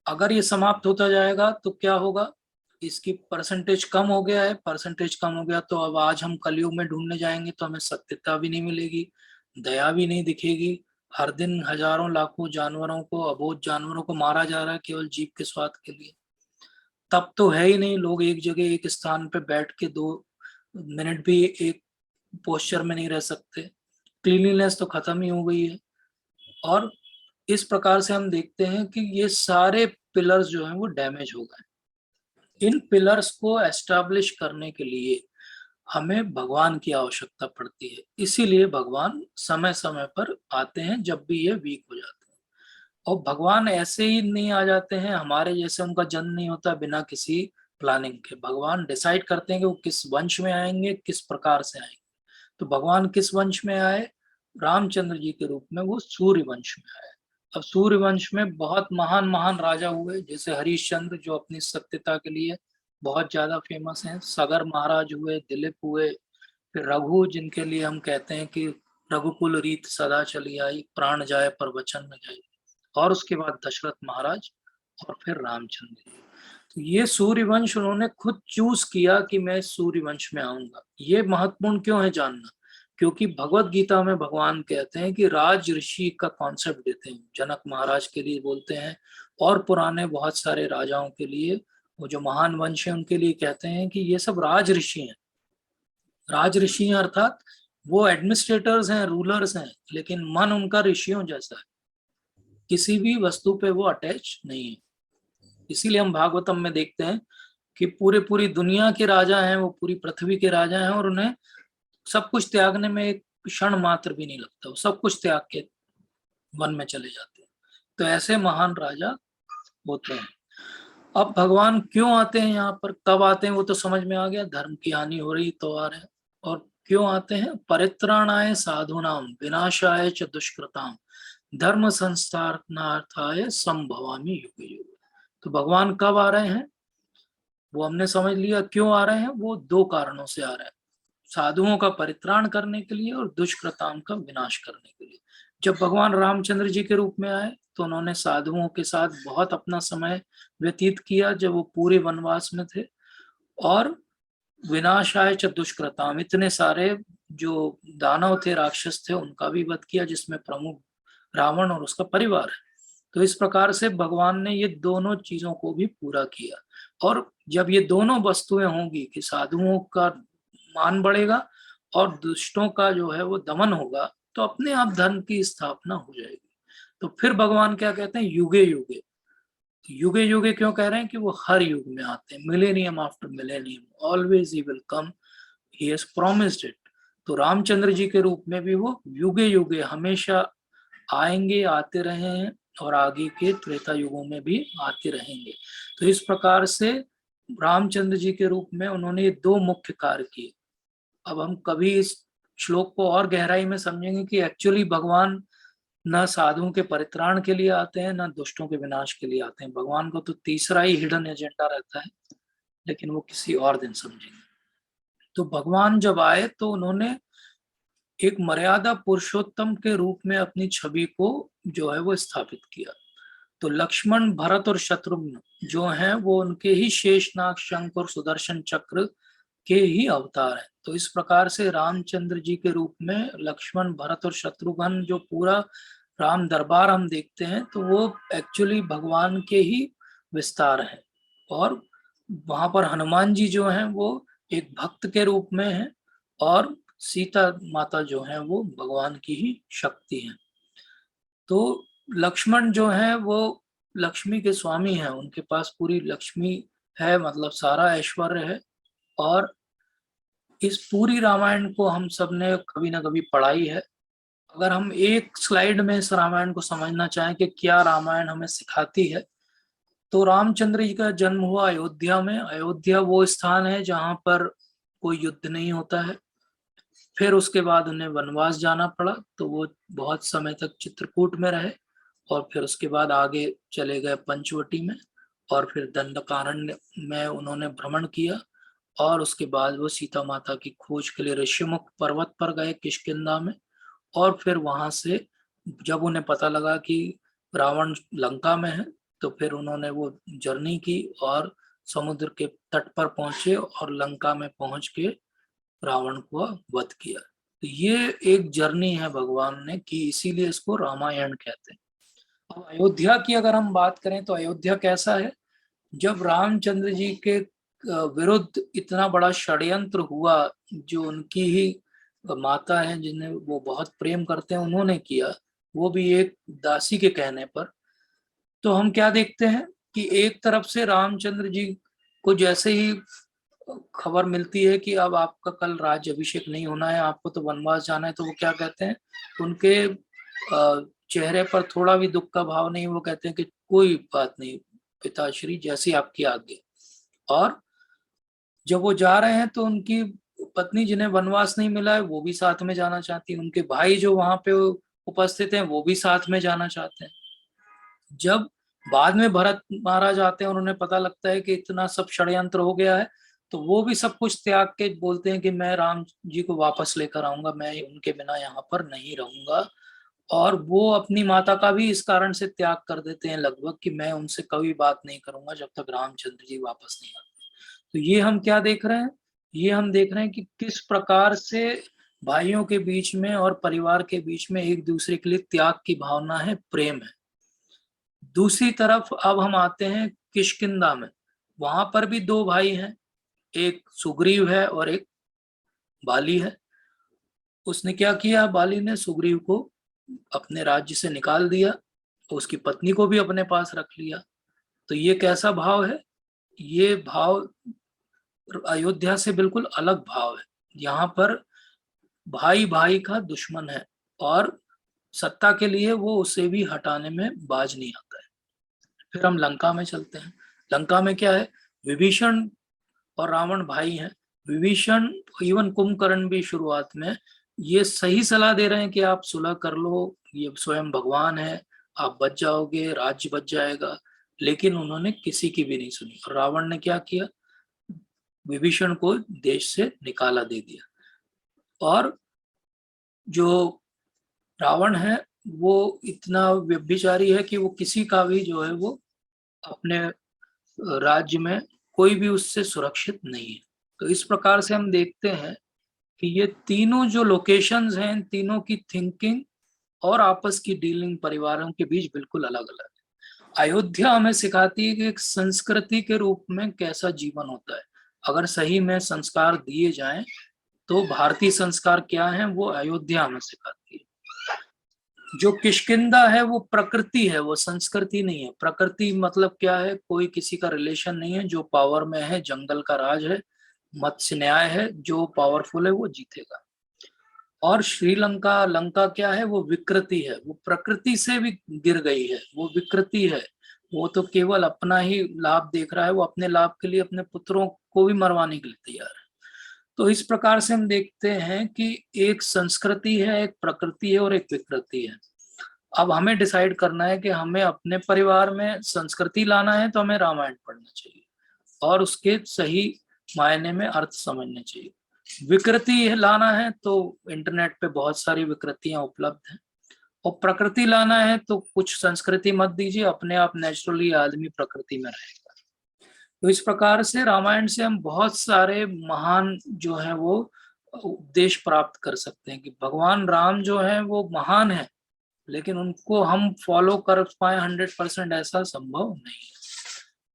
अगर ये समाप्त होता जाएगा तो क्या होगा? इसकी परसेंटेज कम हो गया है, परसेंटेज कम हो गया तो अब आज हम कलयुग में ढूंढने जाएंगे तो हमें सत्यता भी नहीं मिलेगी, दया भी नहीं दिखेगी। हर दिन हजारों लाखों जानवरों को, अबोध जानवरों को मारा जा रहा है केवल जीभ के स्वाद के लिए। तब तो है ही नहीं, लोग एक जगह एक स्थान पे बैठ के 2 मिनट भी एक पोस्चर में नहीं रह सकते। क्लीनलीनेस तो खत्म ही हो गई है। और इस प्रकार से हम देखते हैं कि ये सारे पिलर्स जो हैं वो डैमेज हो गए। इन पिलर्स को एस्टैब्लिश करने के लिए हमें भगवान की आवश्यकता पड़ती है। इसीलिए भगवान समय समय पर आते हैं जब भी ये वीक हो जाते हैं। और भगवान ऐसे ही नहीं आ जाते हैं, हमारे जैसे उनका जन्म नहीं होता बिना किसी प्लानिंग के। भगवान डिसाइड करते हैं कि वो किस वंश में आएंगे, किस प्रकार से आएंगे। तो भगवान किस वंश में आए? रामचंद्र जी के रूप में वो सूर्य वंश में आए। अब सूर्य वंश में बहुत महान महान राजा हुए, जैसे हरिश्चंद्र जो अपनी सत्यता के लिए बहुत ज्यादा फेमस हैं, सगर महाराज हुए, दिलीप हुए, फिर रघु जिनके लिए हम कहते हैं कि रघुकुल रीत सदा चली आई, प्राण जाए पर वचन न जाए, और उसके बाद दशरथ महाराज, और फिर रामचंद्र जी। तो ये सूर्यवंश उन्होंने खुद चूज किया कि मैं सूर्यवंश में आऊंगा। ये महत्वपूर्ण क्यों है जानना? क्योंकि भगवत गीता में भगवान कहते हैं कि राज ऋषि का कॉन्सेप्ट देते हैं, जनक महाराज के लिए बोलते हैं, और पुराने बहुत सारे राजाओं के लिए, वो जो महान वंश है उनके लिए कहते हैं कि ये सब राज ऋषि हैं। राज ऋषि हैं अर्थात वो एडमिनिस्ट्रेटर्स हैं, रूलर्स हैं, लेकिन मन उनका ऋषियों जैसा है, किसी भी वस्तु पे वो अटैच नहीं है। इसीलिए हम भागवतम में देखते हैं कि पूरी दुनिया के राजा हैं, वो पूरी पृथ्वी के राजा हैं, और उन्हें सब कुछ त्यागने में एक क्षण मात्र भी नहीं लगता, वो सब कुछ त्याग के वन में चले जाते हैं। तो ऐसे महान राजा होते हैं। अब भगवान क्यों आते हैं यहाँ पर, कब आते हैं, वो तो समझ में आ गया, धर्म की हानि हो रही तो आ रहे हैं। और क्यों आते हैं? परित्राणाय साधुनाम विनाशाय च दुष्कृताम धर्म संस्थापनार्थाय संभवामि युगे युगे। तो भगवान कब आ रहे हैं वो हमने समझ लिया, क्यों आ रहे हैं? वो दो कारणों से आ रहे हैं, साधुओं का परित्राण करने के लिए और दुष्कृताम का विनाश करने के लिए। जब भगवान रामचंद्र जी के रूप में आए तो उन्होंने साधुओं के साथ बहुत अपना समय व्यतीत किया जब वो पूरे वनवास में थे, और विनाशाय च दुष्कृताम, इतने सारे जो दानव थे, राक्षस थे, उनका भी वध किया, जिसमें प्रमुख रावण और उसका परिवार है। तो इस प्रकार से भगवान ने ये दोनों चीजों को भी पूरा किया। और जब ये दोनों वस्तुएं होंगी कि साधुओं का मान बढ़ेगा और दुष्टों का जो है वो दमन होगा, तो अपने आप धर्म की स्थापना हो जाएगी। तो फिर भगवान क्या कहते हैं? युगे युगे। युगे युगे क्यों कह रहे हैं? कि वो हर युग में आते हैं, millennium after millennium, always he will come, he has promised it. तो रामचंद्र जी के रूप में भी वो युगे युगे हमेशा आएंगे, आते रहे हैं, और आगे के त्रेता युगों में भी आते रहेंगे। तो इस प्रकार से रामचंद्र जी के रूप में उन्होंने ये दो मुख्य कार्य किए। अब हम कभी इस श्लोक को और गहराई में समझेंगे कि एक्चुअली भगवान न साधुओं के परित्राण के लिए आते हैं, न दुष्टों के विनाश के लिए आते हैं। भगवान को तो तीसरा ही हिडन एजेंडा रहता है, लेकिन वो किसी और दिन समझेंगे। तो भगवान जब आए तो उन्होंने एक मर्यादा पुरुषोत्तम के रूप में अपनी छवि को जो है वो स्थापित किया। तो लक्ष्मण, भरत और शत्रुघ्न जो हैं वो उनके ही शेषनाग, शंख और सुदर्शन चक्र के ही अवतार हैं। तो इस प्रकार से रामचंद्र जी के रूप में लक्ष्मण, भरत और शत्रुघ्न जो पूरा राम दरबार हम देखते हैं, तो वो एक्चुअली भगवान के ही विस्तार है। और वहां पर हनुमान जी जो हैं वो एक भक्त के रूप में हैं, और सीता माता जो है वो भगवान की ही शक्ति है। तो लक्ष्मण जो है वो लक्ष्मी के स्वामी हैं, उनके पास पूरी लक्ष्मी है, मतलब सारा ऐश्वर्य है। और इस पूरी रामायण को हम सब ने कभी ना कभी पढ़ा ही है। अगर हम एक स्लाइड में इस रामायण को समझना चाहें कि क्या रामायण हमें सिखाती है, तो रामचंद्र जी का जन्म हुआ अयोध्या में। अयोध्या वो स्थान है जहां पर कोई युद्ध नहीं होता है। फिर उसके बाद उन्हें वनवास जाना पड़ा, तो वो बहुत समय तक चित्रकूट में रहे, और फिर उसके बाद आगे चले गए पंचवटी में, और फिर दंडकारण्य में उन्होंने भ्रमण किया। और उसके बाद वो सीता माता की खोज के लिए ऋषिमुख पर्वत पर गए किष्किंधा में। और फिर वहां से जब उन्हें पता लगा कि रावण लंका में है, तो फिर उन्होंने वो जर्नी की और समुद्र के तट पर पहुंचे और लंका में पहुंच के रावण को वध किया। तो ये एक जर्नी है भगवान ने की, इसीलिए इसको रामायण कहते हैं। अब अयोध्या की अगर हम बात करें तो अयोध्या कैसा है? जब रामचंद्र जी के विरुद्ध इतना बड़ा षड्यंत्र हुआ, जो उनकी ही माता है जिन्हें वो बहुत प्रेम करते हैं उन्होंने किया, वो भी एक दासी के कहने पर, तो हम क्या देखते हैं कि एक तरफ से रामचंद्र जी को जैसे ही खबर मिलती है कि अब आपका कल राज्य अभिषेक नहीं होना है, आपको तो वनवास जाना है, तो वो क्या कहते हैं, उनके चेहरे पर थोड़ा भी दुख का भाव नहीं, वो कहते हैं कि कोई बात नहीं पिताश्री, जैसी आपकी आज्ञा। और जब वो जा रहे हैं तो उनकी पत्नी जिन्हें वनवास नहीं मिला है वो भी साथ में जाना चाहती है, उनके भाई जो वहां पे उपस्थित हैं वो भी साथ में जाना चाहते हैं। जब बाद में भरत महाराज आते हैं और उन्हें पता लगता है कि इतना सब षड्यंत्र हो गया है, तो वो भी सब कुछ त्याग के बोलते हैं कि मैं राम जी को वापस लेकर आऊंगा, मैं उनके बिना यहाँ पर नहीं रहूंगा। और वो अपनी माता का भी इस कारण से त्याग कर देते हैं लगभग, कि मैं उनसे कभी बात नहीं करूंगा जब तक रामचंद्र जी वापस नहीं आते। तो ये हम क्या देख रहे हैं, ये हम देख रहे हैं कि किस प्रकार से भाइयों के बीच में और परिवार के बीच में एक दूसरे के लिए त्याग की भावना है, प्रेम है। दूसरी तरफ अब हम आते हैं किष्किंधा में, वहां पर भी दो भाई हैं, एक सुग्रीव है और एक बाली है। उसने क्या किया, बाली ने सुग्रीव को अपने राज्य से निकाल दिया, तो उसकी पत्नी को भी अपने पास रख लिया। तो ये कैसा भाव है, ये भाव अयोध्या से बिल्कुल अलग भाव है। यहाँ पर भाई भाई का दुश्मन है और सत्ता के लिए वो उसे भी हटाने में बाज नहीं आता है। फिर हम लंका में चलते हैं। लंका में क्या है, विभीषण और रावण भाई हैं। विभीषण, इवन कुंभकर्ण भी शुरुआत में ये सही सलाह दे रहे हैं कि आप सुलह कर लो, ये स्वयं भगवान है, आप बच जाओगे, राज्य बच जाएगा। लेकिन उन्होंने किसी की भी नहीं सुनी और रावण ने क्या किया, विभीषण को देश से निकाला दे दिया। और जो रावण है वो इतना व्यभिचारी है कि वो किसी का भी जो है वो अपने राज्य में कोई भी उससे सुरक्षित नहीं है। तो इस प्रकार से हम देखते हैं कि ये तीनों जो लोकेशंस हैं, इन तीनों की थिंकिंग और आपस की डीलिंग परिवारों के बीच बिल्कुल अलग अलग है। अयोध्या हमें सिखाती है कि एक संस्कृति के रूप में कैसा जीवन होता है। अगर सही में संस्कार दिए जाएं तो भारतीय संस्कार क्या है वो अयोध्या हमें सिखाती है। जो किष्किंधा है वो प्रकृति है, वो संस्कृति नहीं है। प्रकृति मतलब क्या है, कोई किसी का रिलेशन नहीं है, जो पावर में है, जंगल का राज है, मत्स्य न्याय है, जो पावरफुल है वो जीतेगा। और श्रीलंका, लंका क्या है, वो विकृति है, वो प्रकृति से भी गिर गई है, वो विकृति है। वो तो केवल अपना ही लाभ देख रहा है, वो अपने लाभ के लिए अपने पुत्रों को भी मरवाने के लिए तैयार है। तो इस प्रकार से हम देखते हैं कि एक संस्कृति है, एक प्रकृति है और एक विकृति है। अब हमें डिसाइड करना है कि हमें अपने परिवार में संस्कृति लाना है तो हमें रामायण पढ़ना चाहिए और उसके सही मायने में अर्थ समझने चाहिए। विकृति लाना है तो इंटरनेट पे बहुत सारी विकृतियां उपलब्ध हैं। और प्रकृति लाना है तो कुछ संस्कृति मत दीजिए, अपने आप नेचुरली आदमी प्रकृति में रहेगा। तो इस प्रकार से रामायण से हम बहुत सारे महान जो है वो उपदेश प्राप्त कर सकते हैं कि भगवान राम जो है वो महान है, लेकिन उनको हम फॉलो कर पाए 100% ऐसा संभव नहीं है।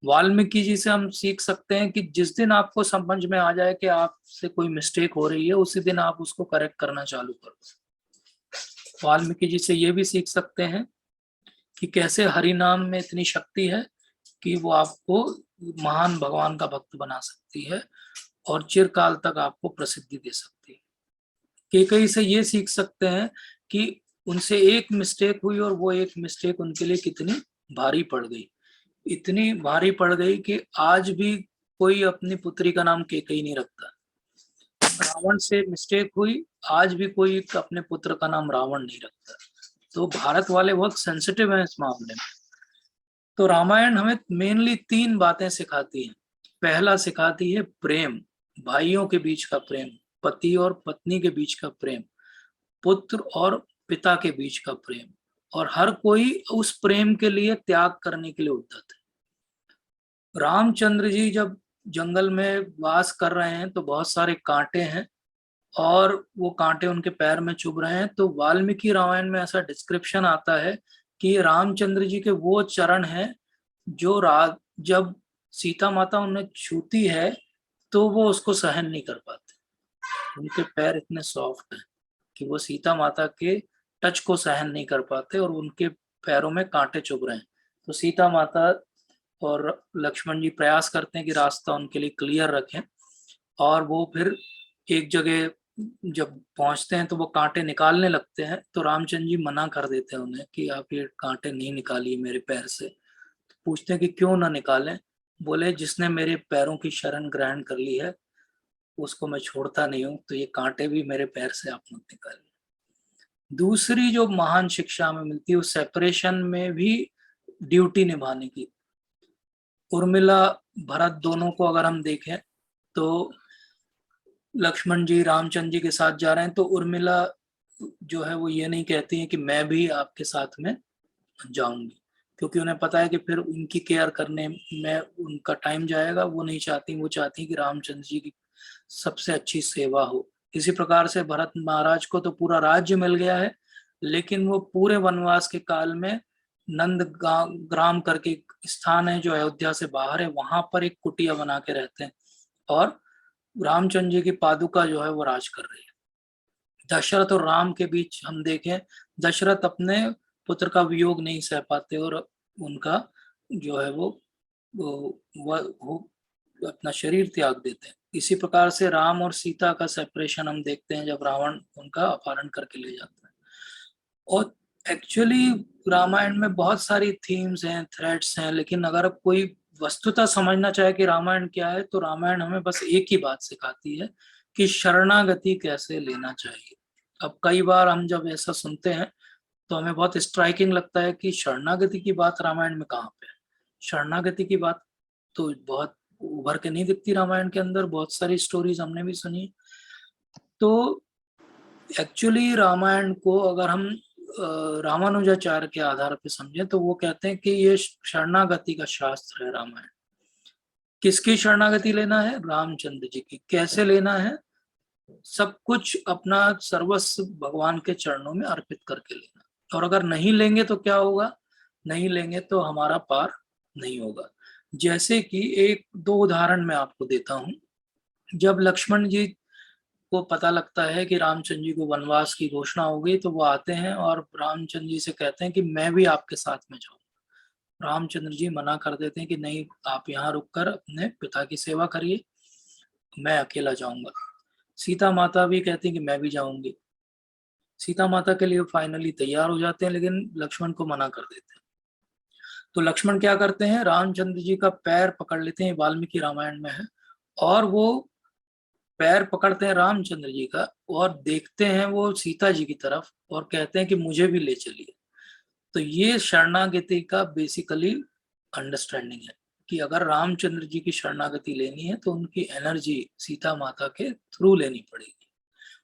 वाल्मीकि जी से हम सीख सकते हैं कि जिस दिन आपको समझ में आ जाए कि आपसे कोई मिस्टेक हो रही है, उसी दिन आप उसको करेक्ट करना चालू करो। वाल्मीकि जी से ये भी सीख सकते हैं कि कैसे हरि नाम में इतनी शक्ति है कि वो आपको महान भगवान का भक्त बना सकती है और चिरकाल तक आपको प्रसिद्धि दे सकती है। केकई से ये सीख सकते हैं कि उनसे एक मिस्टेक हुई और वो एक मिस्टेक उनके लिए कितनी भारी पड़ गई, इतनी भारी पड़ गई कि आज भी कोई अपनी पुत्री का नाम केकई नहीं रखता। रावण से मिस्टेक हुई, आज भी कोई अपने पुत्र का नाम रावण नहीं रखता। तो भारत वाले बहुत सेंसिटिव हैं इस मामले में। तो रामायण हमें मेनली 3 बातें सिखाती है। पहला सिखाती है प्रेम, भाइयों के बीच का प्रेम, पति और पत्नी के बीच का प्रेम, पुत्र और पिता के बीच का प्रेम, और हर कोई उस प्रेम के लिए त्याग करने के लिए उद्यत है। रामचंद्र जी जब जंगल में वास कर रहे हैं तो बहुत सारे कांटे हैं और वो कांटे उनके पैर में चुभ रहे हैं। तो वाल्मीकि रामायण में ऐसा डिस्क्रिप्शन आता है कि रामचंद्र जी के वो चरण हैं जो रात जब सीता माता उन्हें छूती है तो वो उसको सहन नहीं कर पाते। उनके पैर इतने सॉफ्ट हैं कि वो सीता माता के टच को सहन नहीं कर पाते और उनके पैरों में कांटे चुभ रहे हैं। तो सीता माता और लक्ष्मण जी प्रयास करते हैं कि रास्ता उनके लिए क्लियर रखें, और वो फिर एक जगह जब पहुंचते हैं तो वो कांटे निकालने लगते हैं, तो रामचंद्र जी मना कर देते हैं उन्हें कि आप ये कांटे नहीं निकालिए मेरे पैर से। तो पूछते हैं कि क्यों ना निकालें। बोले जिसने मेरे पैरों की शरण ग्रहण कर ली है उसको मैं छोड़ता नहीं हूँ, तो ये कांटे भी मेरे पैर से आप मत निकालिए। दूसरी जो महान शिक्षा हमें मिलती है उस सेपरेशन में भी ड्यूटी निभाने की। उर्मिला भरत दोनों को अगर हम देखें तो लक्ष्मण जी रामचंद्र जी के साथ जा रहे हैं, तो उर्मिला जो है वो ये नहीं कहती है कि मैं भी आपके साथ में जाऊंगी, क्योंकि उन्हें पता है कि फिर उनकी केयर करने में उनका टाइम जाएगा। वो नहीं चाहती, वो चाहती कि रामचंद्र जी की सबसे अच्छी सेवा हो। इसी प्रकार से भरत महाराज को तो पूरा राज्य मिल गया है, लेकिन वो पूरे वनवास के काल में नंद ग्राम करके एक स्थान है जो अयोध्या से बाहर है, वहां पर एक कुटिया बना के रहते हैं, और रामचंद्र जी की पादुका जो है वो राज कर रही है। दशरथ और राम के बीच हम देखें, दशरथ अपने पुत्र का वियोग नहीं सह पाते और उनका जो है वो अपना शरीर त्याग देते हैं। इसी प्रकार से राम और सीता का सेपरेशन हम देखते हैं जब रावण उनका अपहरण करके ले जाता है। और एक्चुअली रामायण में बहुत सारी थीम्स हैं, थ्रेड्स हैं, लेकिन अगर कोई वस्तुतः समझना चाहे कि रामायण क्या है, तो रामायण हमें बस एक ही बात सिखाती है कि शरणागति कैसे लेना चाहिए। अब कई बार हम जब ऐसा सुनते हैं तो हमें बहुत स्ट्राइकिंग लगता है कि शरणागति की बात रामायण में कहाँ पे है। शरणागति की बात तो बहुत उभर के नहीं दिखती रामायण के अंदर, बहुत सारी स्टोरीज हमने भी सुनी। तो एक्चुअली रामायण को अगर हम रामानुजाचार्य के आधार पर समझें तो वो कहते हैं कि ये शरणागति का शास्त्र है रामायण। किसकी शरणागति लेना है? रामचंद्र जी की। कैसे लेना है? सब कुछ अपना सर्वस्व भगवान के चरणों में अर्पित करके लेना। और अगर नहीं लेंगे तो क्या होगा? नहीं लेंगे तो हमारा पार नहीं होगा। जैसे कि एक दो उदाहरण मैं आपको देता हूं। जब लक्ष्मण जी को पता लगता है कि रामचंद्र जी को वनवास की घोषणा हो गई, तो वो आते हैं और रामचंद्र जी से कहते हैं कि मैं भी आपके साथ में जाऊं। रामचंद्र जी मना कर देते हैं कि नहीं, आप यहाँ रुककर अपने पिता की सेवा करिए, मैं अकेला जाऊंगा। सीता माता भी कहती कि मैं भी जाऊंगी। सीता माता के लिए फाइनली तैयार हो जाते हैं, लेकिन लक्ष्मण को मना कर देते हैं। तो लक्ष्मण क्या करते हैं? रामचंद्र जी का पैर पकड़ लेते हैं, वाल्मीकि रामायण में है, और वो पैर पकड़ते हैं रामचंद्र जी का और देखते हैं वो सीता जी की तरफ और कहते हैं कि मुझे भी ले चलिए। तो ये शरणागति का बेसिकली अंडरस्टैंडिंग है कि अगर रामचंद्र जी की शरणागति लेनी है तो उनकी एनर्जी सीता माता के थ्रू लेनी पड़ेगी।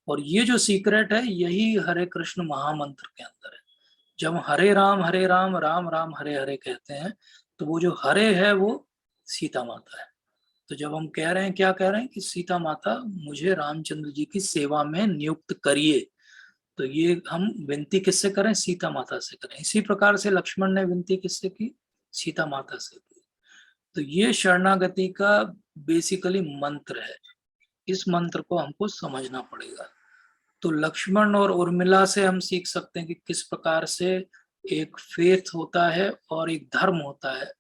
और ये जो सीक्रेट है यही हरे कृष्ण महामंत्र के अंदर है। जब हरे राम राम राम हरे हरे कहते हैं तो वो जो हरे है वो सीता माता है। तो जब हम कह रहे हैं, क्या कह रहे हैं कि सीता माता मुझे रामचंद्र जी की सेवा में नियुक्त करिए, तो ये हम विनती किससे करें? सीता माता से करें। इसी प्रकार से लक्ष्मण ने विनती किससे की? सीता माता से की। तो ये शरणागति का बेसिकली मंत्र है। इस मंत्र को हमको समझना पड़ेगा। तो लक्ष्मण और उर्मिला से हम सीख सकते हैं कि किस प्रकार से एक फेथ होता है और एक धर्म होता है,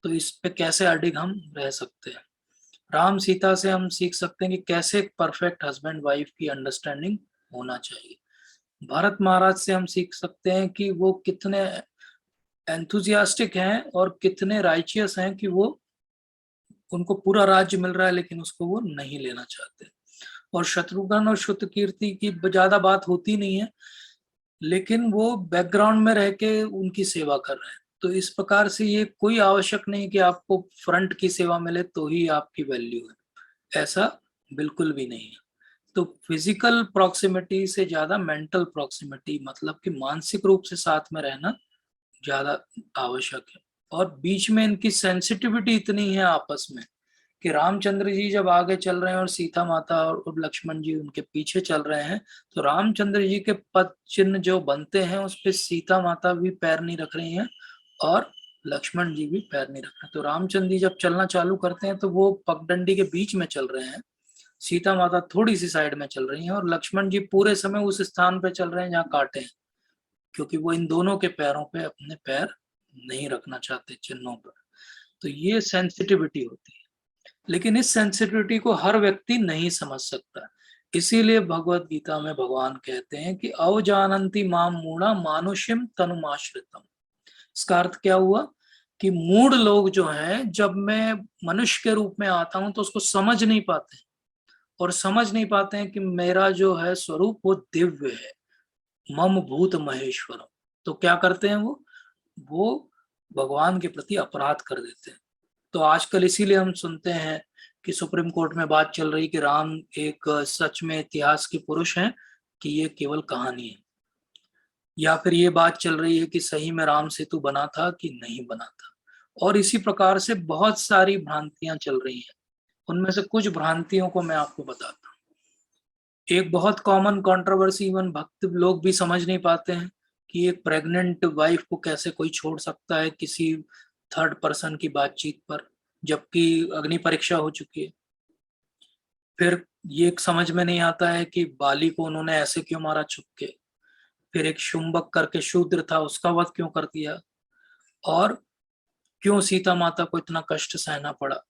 तो इस पे कैसे अडिग हम रह सकते हैं। राम सीता से हम सीख सकते हैं कि कैसे एक परफेक्ट हस्बैंड वाइफ की अंडरस्टैंडिंग होना चाहिए। भरत महाराज से हम सीख सकते हैं कि वो कितने एंथुजियास्टिक हैं और कितने राइचियस हैं कि वो उनको पूरा राज्य मिल रहा है लेकिन उसको वो नहीं लेना चाहते। और शत्रुघ्न और श्रुतकीर्ति की ज्यादा बात होती नहीं है, लेकिन वो बैकग्राउंड में रह के उनकी सेवा कर रहे हैं। तो इस प्रकार से ये कोई आवश्यक नहीं कि आपको फ्रंट की सेवा मिले तो ही आपकी वैल्यू है, ऐसा बिल्कुल भी नहीं है। तो फिजिकल प्रॉक्सिमिटी से ज्यादा मेंटल प्रॉक्सिमिटी, मतलब कि मानसिक रूप से साथ में रहना ज्यादा आवश्यक है। और बीच में इनकी सेंसिटिविटी इतनी है आपस में कि रामचंद्र जी जब आगे चल रहे हैं और सीता माता और लक्ष्मण जी उनके पीछे चल रहे हैं, तो रामचंद्र जी के पद चिन्ह जो बनते हैं उस पर सीता माता भी पैर नहीं रख रही हैं और लक्ष्मण जी भी पैर नहीं रख रहे। तो रामचंद्र जी जब चलना चालू करते हैं तो वो पगडंडी के बीच में चल रहे हैं, सीता माता थोड़ी सी साइड में चल रही हैं, और लक्ष्मण जी पूरे समय उस स्थान पे चल रहे हैं जहाँ कांटे हैं, क्योंकि वो इन दोनों के पैरों पे अपने पैर नहीं रखना चाहते चिन्हों पर। तो ये सेंसिटिविटी होती है, लेकिन इस सेंसिटिविटी को हर व्यक्ति नहीं समझ सकता। इसीलिए भगवत गीता में भगवान कहते हैं कि अवजानन्ति माम मूढ़ा मानुष्यम तनुमाश्रितम। इसका अर्थ क्या हुआ कि मूढ़ लोग जो हैं, जब मैं मनुष्य के रूप में आता हूं तो उसको समझ नहीं पाते, और समझ नहीं पाते हैं कि मेरा जो है स्वरूप वो दिव्य है, मम भूत महेश्वरम। तो क्या करते हैं वो भगवान के प्रति अपराध कर देते हैं। तो आजकल इसीलिए हम सुनते हैं कि सुप्रीम कोर्ट में बात चल रही कि राम एक सच में इतिहास के पुरुष हैं कि ये केवल कहानी है, या फिर ये बात चल रही है कि सही में राम सेतु बना था कि नहीं बना था। और इसी प्रकार से बहुत सारी भ्रांतियां चल रही हैं। उनमें से कुछ भ्रांतियों को मैं आपको बताता हूँ। एक बहुत कॉमन कंट्रोवर्सी, इवन भक्त लोग भी समझ नहीं पाते हैं कि एक प्रेग्नेंट वाइफ को कैसे कोई छोड़ सकता है किसी थर्ड पर्सन की बातचीत पर, जबकि अग्नि परीक्षा हो चुकी है। फिर ये समझ में नहीं आता है कि बाली को उन्होंने ऐसे क्यों मारा छुप के। फिर एक शुंबक करके शूद्र था, उसका वध क्यों कर दिया, और क्यों सीता माता को इतना कष्ट सहना पड़ा।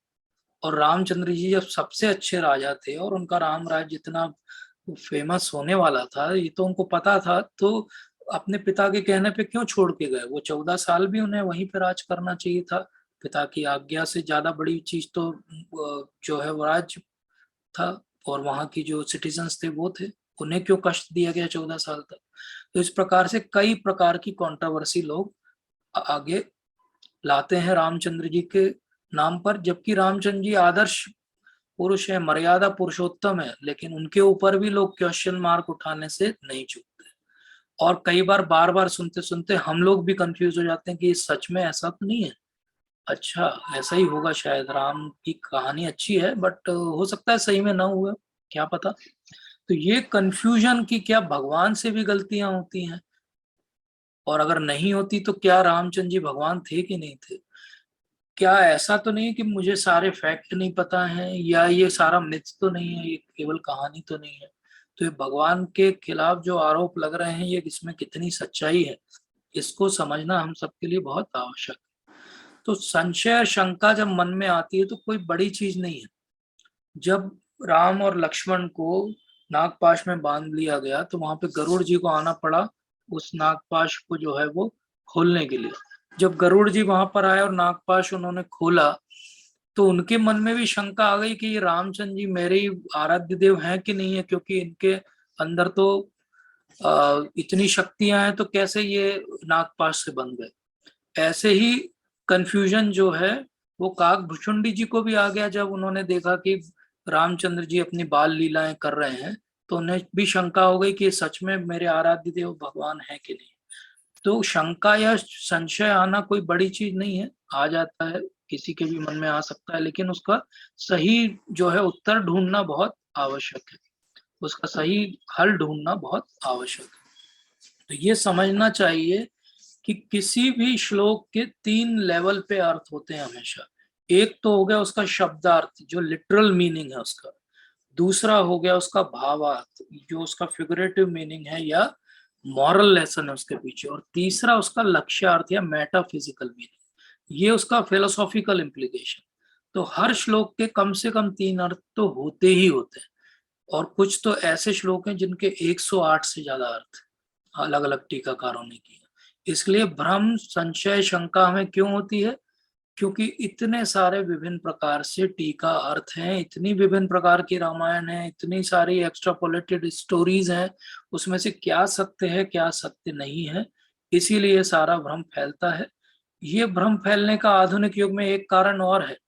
और रामचंद्र जी जब सबसे अच्छे राजा थे और उनका राम राज्य जितना फेमस होने वाला था, ये तो उनको पता था, तो अपने पिता के कहने पे क्यों छोड़ के गए। वो 14 साल भी उन्हें वहीं पे राज करना चाहिए था। पिता की आज्ञा से ज्यादा बड़ी चीज तो जो है वो राज्य था, और वहां की जो सिटीजन्स थे वो थे। उन्हें क्यों कष्ट दिया गया 14 साल तक। तो इस प्रकार से कई प्रकार की कंट्रोवर्सी लोग आगे लाते हैं रामचंद्र जी के नाम पर, जबकि रामचंद्र जी आदर्श पुरुष है, मर्यादा पुरुषोत्तम है, लेकिन उनके ऊपर भी लोग क्वेश्चन मार्क उठाने से नहीं चूकते। और कई बार बार सुनते सुनते हम लोग भी कंफ्यूज हो जाते हैं कि सच में ऐसा तो नहीं है। अच्छा, ऐसा ही होगा शायद, राम की कहानी अच्छी है बट हो सकता है सही में ना हुआ, क्या पता। तो ये कंफ्यूजन की क्या भगवान से भी गलतियां होती हैं, और अगर नहीं होती तो क्या रामचंद्र जी भगवान थे कि नहीं थे। क्या ऐसा तो नहीं है कि मुझे सारे फैक्ट नहीं पता हैं, या ये सारा मिथ तो नहीं है, ये केवल कहानी तो नहीं है। तो ये भगवान के खिलाफ जो आरोप लग रहे हैं, ये इसमें कितनी सच्चाई है, इसको समझना हम सबके लिए बहुत आवश्यक है। तो संशय शंका जब मन में आती है तो कोई बड़ी चीज नहीं है। जब राम और लक्ष्मण को नागपाश में बांध लिया गया तो वहां पे गरुड़ जी को आना पड़ा उस नागपाश को जो है वो खोलने के लिए। जब गरुड़ जी वहां पर आए और नागपाश उन्होंने खोला, तो उनके मन में भी शंका आ गई कि ये रामचंद्र जी मेरे ही आराध्य देव हैं कि नहीं है, क्योंकि इनके अंदर तो इतनी शक्तियां हैं, तो कैसे ये नागपाश से बन गए। ऐसे ही कंफ्यूजन जो है वो काकभुशुंडी जी को भी आ गया जब उन्होंने देखा कि रामचंद्र जी अपनी बाल लीलाएं कर रहे हैं। तो उन्हें भी शंका हो गई कि सच में मेरे आराध्य देव भगवान है कि नहीं। तो शंका या संशय आना कोई बड़ी चीज नहीं है, आ जाता है, किसी के भी मन में आ सकता है, लेकिन उसका सही जो है उत्तर ढूंढना बहुत आवश्यक है, उसका सही हल ढूंढना बहुत आवश्यक है। तो ये समझना चाहिए कि किसी भी श्लोक के 3 लेवल पे अर्थ होते हैं हमेशा। एक तो हो गया उसका शब्दार्थ, जो लिटरल मीनिंग है उसका। दूसरा हो गया उसका भावार्थ, जो उसका फिगरेटिव मीनिंग है या मॉरल लेसन है उसके पीछे। और तीसरा उसका लक्ष्यार्थ या मेटाफिजिकल मीनिंग, ये उसका फिलोसॉफिकल इम्प्लीकेशन। तो हर श्लोक के कम से कम 3 अर्थ तो होते ही होते हैं। और कुछ तो ऐसे श्लोक हैं जिनके 108 से ज्यादा अर्थ अलग अलग टीकाकारों ने किया। इसलिए भ्रम संशय शंका हमें क्यों होती है, क्योंकि इतने सारे विभिन्न प्रकार से टीका अर्थ हैं, इतनी विभिन्न प्रकार की रामायण है, इतनी सारी एक्स्ट्रापोलेटेड स्टोरीज हैं, उसमें से क्या सत्य है क्या सत्य नहीं है। इसीलिए सारा भ्रम फैलता है। ये भ्रम फैलने का आधुनिक युग में एक कारण और है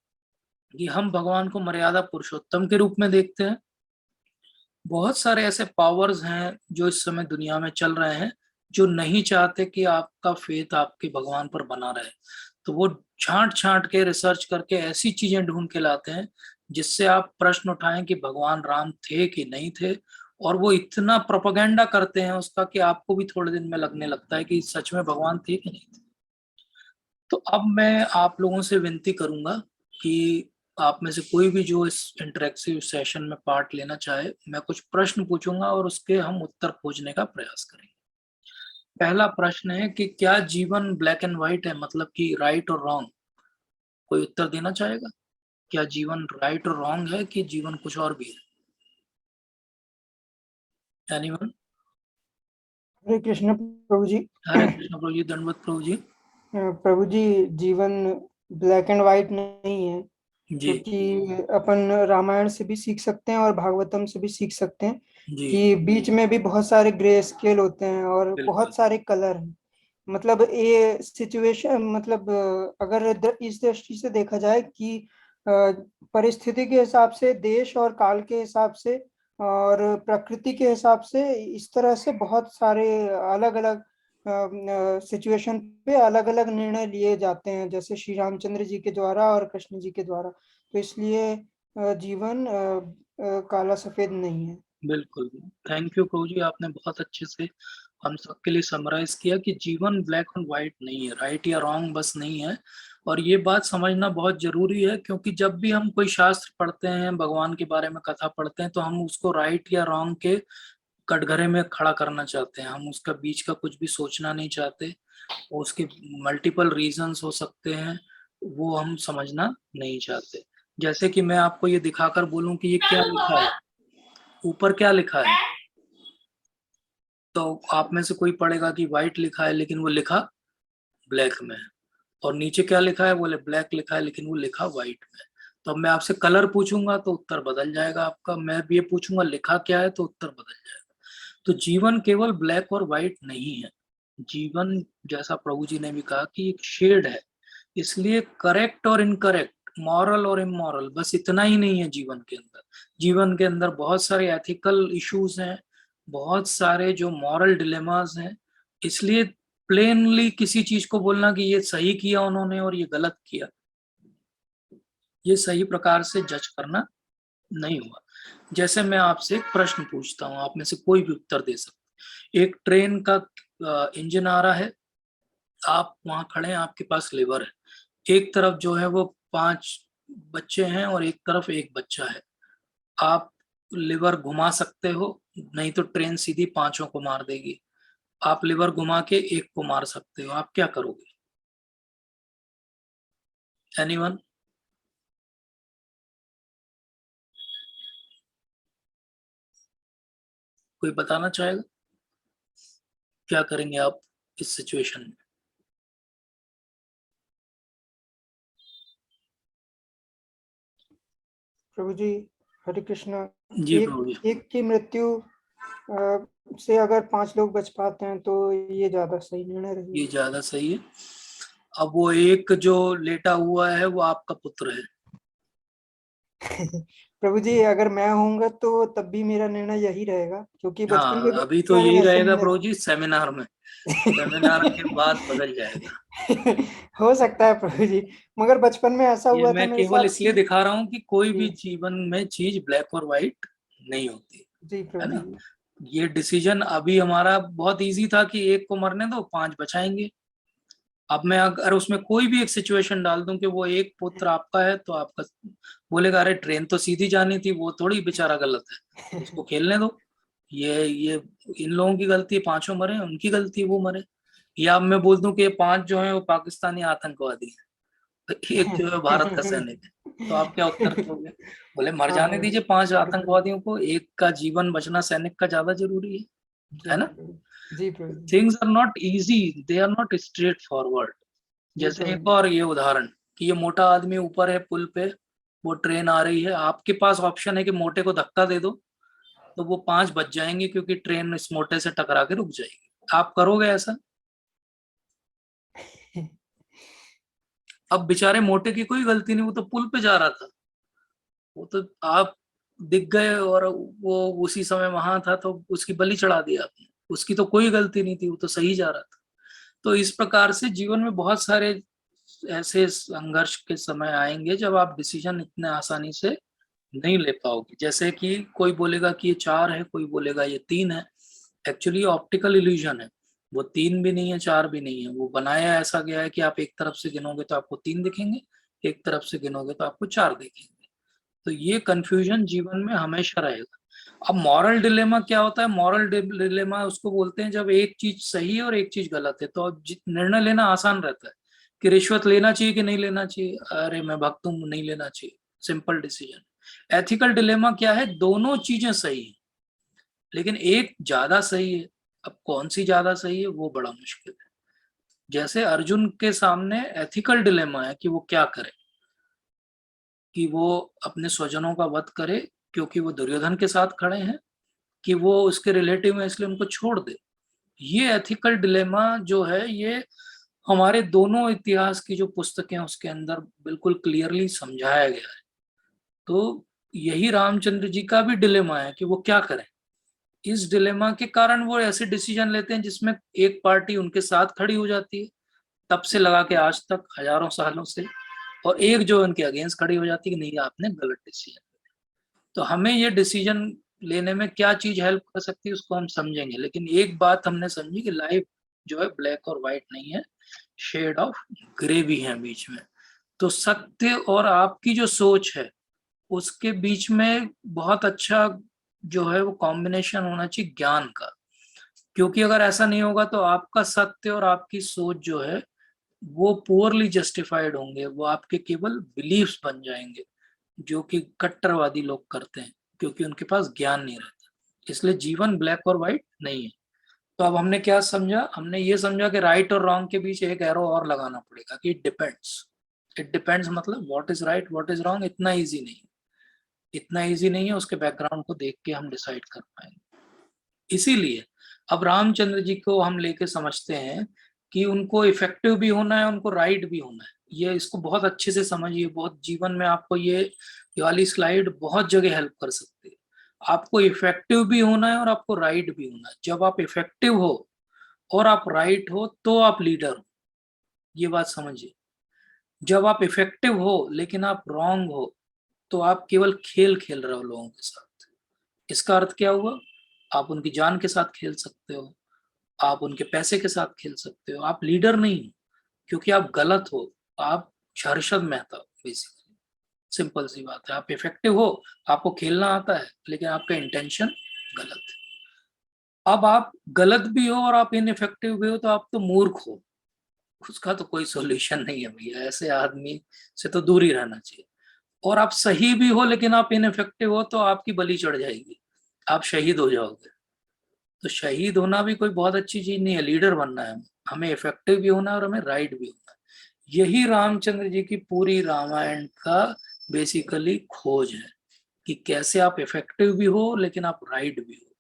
कि हम भगवान को मर्यादा पुरुषोत्तम के रूप में देखते हैं। बहुत सारे ऐसे पावर्स हैं जो इस समय दुनिया में चल रहे हैं, जो नहीं चाहते कि आपका फेथ आपके भगवान पर बना रहे। तो वो छांट छांट के रिसर्च करके ऐसी चीजें ढूंढ के लाते हैं जिससे आप प्रश्न उठाएं कि भगवान राम थे कि नहीं थे। और वो इतना प्रोपेगेंडा करते हैं उसका कि आपको भी थोड़े दिन में लगने लगता है कि सच में भगवान थे कि नहीं थे। तो अब मैं आप लोगों से विनती करूंगा कि आप में से कोई भी जो इस इंटरेक्टिव सेशन में पार्ट लेना चाहे, मैं कुछ प्रश्न पूछूंगा और उसके हम उत्तर खोजने का प्रयास करेंगे। पहला प्रश्न है कि क्या जीवन ब्लैक एंड व्हाइट है, मतलब कि राइट और रॉन्ग। कोई उत्तर देना चाहेगा? क्या जीवन राइट और रॉन्ग है कि जीवन कुछ और भी है? एनीवन? हरे कृष्ण प्रभु जी। हरे कृष्ण प्रभु जी, दंडवत प्रभु जी। प्रभु जी, जीवन ब्लैक एंड वाइट नहीं है, जी क्योंकि अपन रामायण से भी सीख सकते हैं और भागवतम से भी सीख सकते हैं जी कि बीच में भी बहुत सारे ग्रे स्केल होते हैं और बिल्कुल। बहुत सारे कलर हैं। मतलब ये सिचुएशन, मतलब अगर इस दृष्टि से देखा जाए कि अ, परिस्थिति के हिसाब से, देश और काल के हिसाब से और प्रकृति के हिसाब से, इस तरह से बहुत सारे अलग अलग सिचुएशन पे अलग अलग निर्णय लिए जाते हैं, जैसे श्री रामचंद्र जी के द्वारा और कृष्ण जी के द्वारा। तो इसलिए जीवन काला सफेद नहीं है। बिल्कुल, थैंक यू प्रभु जी, आपने बहुत अच्छे से हम सबके लिए समराइज किया कि जीवन ब्लैक एंड व्हाइट नहीं है, राइट या रॉन्ग बस नहीं है। और ये बात समझना बहुत जरूरी है, क्योंकि जब भी हम कोई शास्त्र पढ़ते हैं, भगवान के बारे में कथा पढ़ते हैं, तो हम उसको राइट या रॉन्ग के कटघरे में खड़ा करना चाहते हैं, हम उसका बीच का कुछ भी सोचना नहीं चाहते। उसके मल्टीपल रीजंस हो सकते हैं, वो हम समझना नहीं चाहते। जैसे कि मैं आपको ये दिखाकर बोलूं कि ये क्या लिखा है, ऊपर क्या लिखा है, तो आप में से कोई पढ़ेगा कि व्हाइट लिखा है, लेकिन वो लिखा ब्लैक में है। और नीचे क्या लिखा है, बोले ब्लैक लिखा है, लेकिन वो लिखा व्हाइट में है। तो अब मैं आपसे कलर पूछूंगा तो उत्तर बदल जाएगा आपका, मैं भी ये पूछूंगा लिखा क्या है तो उत्तर बदल जाएगा। तो जीवन केवल ब्लैक और व्हाइट नहीं है। जीवन, जैसा प्रभु जी ने भी कहा, कि एक शेड है। इसलिए करेक्ट और इनकरेक्ट, मॉरल और इमोरल, बस इतना ही नहीं है जीवन के अंदर। जीवन के अंदर बहुत सारे एथिकल इश्यूज हैं, बहुत सारे जो मॉरल डिलेमास हैं। इसलिए प्लेनली किसी चीज को बोलना कि ये सही किया उन्होंने और ये गलत किया, ये सही प्रकार से जज करना नहीं हुआ। जैसे मैं आपसे एक प्रश्न पूछता हूँ, आप में से कोई भी उत्तर दे सकते। एक ट्रेन का इंजन आ रहा है, आप वहां खड़े हैं, आपके पास लेवर है। एक तरफ जो है वो 5 बच्चे हैं और एक तरफ एक बच्चा है। आप लिवर घुमा सकते हो, नहीं तो ट्रेन सीधी पांचों को मार देगी। आप लिवर घुमा के एक को मार सकते हो, आप क्या करोगे? एनीवन? कोई बताना चाहेगा? क्या करेंगे आप इस सिचुएशन में? प्रभु जी, हरे कृष्णा। जी एक प्रभु जी। एक की मृत्यु से अगर 5 लोग बच पाते हैं तो ये ज्यादा सही निर्णय ये रहेगा। ज्यादा सही है। अब वो एक जो लेटा हुआ है वो आपका पुत्र है। प्रभु जी, अगर मैं होऊंगा तो तब भी मेरा निर्णय यही रहेगा, क्योंकि बचपन में हाँ, भी अभी तो मैंने यही ऐसे रहेगा निर्णय। प्रभु जी, सेमिनार में। सेमिनार के बाद बदल जाएगा। हो सकता है प्रभु जी, मगर बचपन में ऐसा ये हुआ था मैं मेरे केवल साथ इसलिए कि। दिखा रहा हूँ कि कोई भी जी। जीवन में चीज ब्लैक और व्हाइट नहीं होती, जी है प्रभु जी। ना। ये डिसीजन अभी हमारा बहुत इजी था कि एक को मरने दो, 5 बचाएंगे। अब मैं अगर उसमें कोई भी एक सिचुएशन डाल दूं कि वो एक पुत्र आपका है, तो आपका बोलेगा अरे ट्रेन तो सीधी जानी थी, वो थोड़ी बेचारा गलत है, उसको खेलने दो। ये इन लोगों की गलती है, पांचों मरे, उनकी गलती है वो मरे। या अब मैं बोल दूं कि ये 5 जो है वो पाकिस्तानी आतंकवादी है, तो एक जो है भारत का सैनिक है, तो आप क्या उत्तर दोगे? बोले मर हाँ जाने प्रभु दीजिए जी, 5 बिल्कुल। आतंकवादियों को, एक का जीवन बचना सैनिक का ज्यादा जरूरी है जी ना। Prabhu ji. Prabhu ji. Things are not easy, they are not straightforward. जी जैसे प्रभु एक जी। और ये उदाहरण, कि ये मोटा आदमी ऊपर है पुल पे, वो ट्रेन आ रही है, आपके पास ऑप्शन है कि मोटे को धक्का दे दो, तो वो 5 बच जाएंगे क्योंकि ट्रेन इस मोटे से टकरा के रुक जाएगी। आप करोगे ऐसा? अब बेचारे मोटे की कोई गलती नहीं, वो तो पुल पे जा रहा था, वो तो आप दिख गए और वो उसी समय वहां था तो उसकी बलि चढ़ा दिया आपने, उसकी तो कोई गलती नहीं थी, वो तो सही जा रहा था। तो इस प्रकार से जीवन में बहुत सारे ऐसे संघर्ष के समय आएंगे जब आप डिसीजन इतने आसानी से नहीं ले पाओगे। जैसे कि कोई बोलेगा कि ये 4 है, कोई बोलेगा ये 3 है। एक्चुअली ऑप्टिकल इल्यूजन है, वो 3 भी नहीं है, 4 भी नहीं है, वो बनाया ऐसा गया है कि आप एक तरफ से गिनोगे तो आपको 3 दिखेंगे, एक तरफ से गिनोगे तो आपको 4 दिखेंगे। तो ये कंफ्यूजन जीवन में हमेशा रहेगा। अब मॉरल डिलेमा क्या होता है? मॉरल डिलेमा उसको बोलते हैं जब एक चीज सही है और एक चीज गलत है, तो अब निर्णय लेना आसान रहता है कि रिश्वत लेना चाहिए कि नहीं लेना चाहिए, अरे मैं भक्त हूं, नहीं लेना चाहिए, सिंपल डिसीजन। एथिकल डिलेमा क्या है, दोनों चीजें सही है लेकिन एक ज्यादा सही है। अब कौन सी ज्यादा सही है वो बड़ा मुश्किल है। जैसे अर्जुन के सामने एथिकल डिलेमा है कि वो क्या करे, कि वो अपने स्वजनों का वध करे क्योंकि वो दुर्योधन के साथ खड़े हैं, कि वो उसके रिलेटिव है इसलिए उनको छोड़ दे। ये एथिकल डिलेमा जो है ये हमारे दोनों इतिहास की जो पुस्तकें उसके अंदर बिल्कुल क्लियरली समझाया गया है। तो यही रामचंद्र जी का भी डिलेमा है कि वो क्या करें। इस डिलेमा के कारण वो ऐसे डिसीजन लेते हैं जिसमें एक पार्टी उनके साथ खड़ी हो जाती है तब से लगा के आज तक हजारों सालों से, और एक जो उनके अगेंस्ट खड़ी हो जाती है कि नहीं आपने गलत डिसीजन। तो हमें ये डिसीजन लेने में क्या चीज हेल्प कर सकती है उसको हम समझेंगे, लेकिन एक बात हमने समझी कि लाइफ जो है ब्लैक और व्हाइट नहीं है, शेड ऑफ ग्रे भी है बीच में। तो सत्य और आपकी जो सोच है उसके बीच में बहुत अच्छा जो है वो कॉम्बिनेशन होना चाहिए ज्ञान का। क्योंकि अगर ऐसा नहीं होगा तो आपका सत्य और आपकी सोच जो है वो पुअरली जस्टिफाइड होंगे, वो आपके केवल बिलीव्स बन जाएंगे जो कि कट्टरवादी लोग करते हैं क्योंकि उनके पास ज्ञान नहीं रहता। इसलिए जीवन ब्लैक और व्हाइट नहीं है। तो अब हमने क्या समझा, हमने ये समझा कि राइट और रॉन्ग के बीच एक एरो और लगाना पड़ेगा कि इट डिपेंड्स। इट डिपेंड्स मतलब what is right what is wrong इतना इजी नहीं, इतना इजी नहीं है, उसके बैकग्राउंड को देख के हम डिसाइड कर पाएंगे। इसीलिए अब रामचंद्र जी को हम लेके समझते हैं कि उनको इफेक्टिव भी होना है, उनको राइट भी होना है। ये इसको बहुत अच्छे से समझिए, बहुत जीवन में आपको ये वाली स्लाइड बहुत जगह हेल्प कर सकती है। आपको इफेक्टिव भी होना है और आपको राइट भी होना है। जब आप इफेक्टिव हो और आप राइट हो तो आप लीडर हो, ये बात समझिए। जब आप इफेक्टिव हो लेकिन आप रॉन्ग हो तो आप केवल खेल खेल रहे हो लोगों के साथ। इसका अर्थ क्या हुआ, आप उनकी जान के साथ खेल सकते हो, आप उनके पैसे के साथ खेल सकते हो, आप लीडर नहीं हो क्योंकि आप गलत हो। आप हर्षद मेहता हो बेसिकली, सिंपल सी बात है। आप इफेक्टिव हो, आपको खेलना आता है लेकिन आपका इंटेंशन गलत है। अब आप गलत भी हो और आप इनइफेक्टिव भी हो तो आप तो मूर्ख हो, उसका तो कोई सोल्यूशन नहीं है भैया, ऐसे आदमी से तो दूर ही रहना चाहिए। और आप सही भी हो लेकिन आप इनइफेक्टिव हो तो आपकी बलि चढ़ जाएगी, आप शहीद हो जाओगे। तो शहीद होना भी कोई बहुत अच्छी चीज नहीं है, लीडर बनना है हमें इफेक्टिव भी होना है और हमें राइट भी होना है। यही रामचंद्र जी की पूरी रामायण का बेसिकली खोज है कि कैसे आप इफेक्टिव भी हो लेकिन आप राइट भी हो।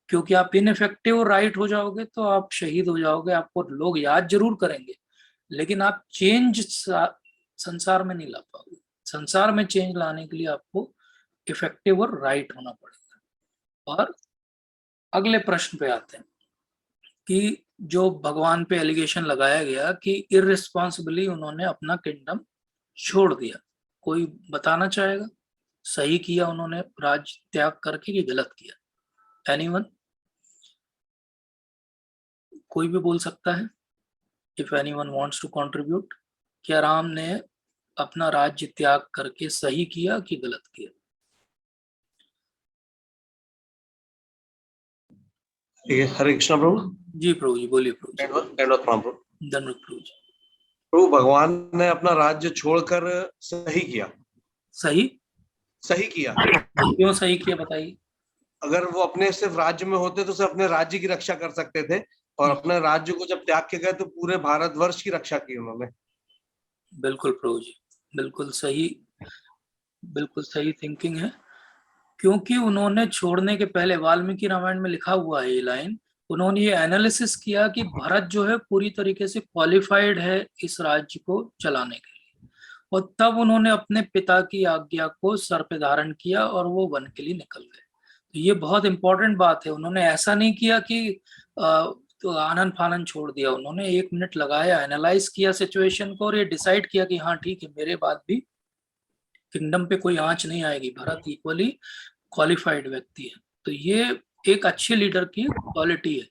क्योंकि आप इनइफेक्टिव और राइट हो जाओगे तो आप शहीद हो जाओगे, आपको लोग याद जरूर करेंगे लेकिन आप चेंज संसार में नहीं ला पाओगे। संसार में चेंज लाने के लिए आपको इफेक्टिव और राइट होना पड़ेगा। और अगले प्रश्न पे आते हैं कि जो भगवान पे एलिगेशन लगाया गया कि इररिस्पॉन्सिबली उन्होंने अपना किंगडम छोड़ दिया, कोई बताना चाहेगा सही किया उन्होंने राज त्याग करके कि गलत किया? एनीवन, कोई भी बोल सकता है। If anyone wants to contribute, क्या राम ने अपना राज्य त्याग करके सही किया कि गलत किया? ठीक है, हरे कृष्णा प्रभु। जी प्रभु जी, बोलिए प्रभु जी। दंडवत प्रणाम प्रभु। धन्यवाद प्रभु जी। प्रभु, भगवान ने अपना राज्य छोड़कर सही किया। सही सही किया। क्यों सही किया बताइए? अगर वो अपने सिर्फ राज्य में होते तो सिर्फ अपने राज्य की रक्षा कर सकते थे, और अपने राज्य को जब त्याग के गए तो पूरे भारतवर्ष की रक्षा की उन्होंने। बिल्कुल प्रभु जी, बिल्कुल सही, बिल्कुल सही थिंकिंग है। क्योंकि उन्होंने छोड़ने के पहले वाल्मीकि रामायण में लिखा हुआ है ये लाइन, उन्होंने ये एनालिसिस किया कि भरत जो है पूरी तरीके से क्वालिफाइड है इस राज्य को चलाने के लिए, और तब उन्होंने अपने पिता की आज्ञा को सर पे धारण किया और वो वन के लिए निकल गए। तो ये बहुत इंपॉर्टेंट बात है, उन्होंने ऐसा नहीं किया कि तो आनन फानन छोड़ दिया। उन्होंने 1 मिनट लगाया, एनालाइज किया सिचुएशन को और ये डिसाइड किया कि हाँ ठीक है, मेरे बाद भी किंगडम पे कोई आंच नहीं आएगी, भरत इक्वली क्वालिफाइड व्यक्ति है। तो ये एक अच्छे लीडर की क्वालिटी है।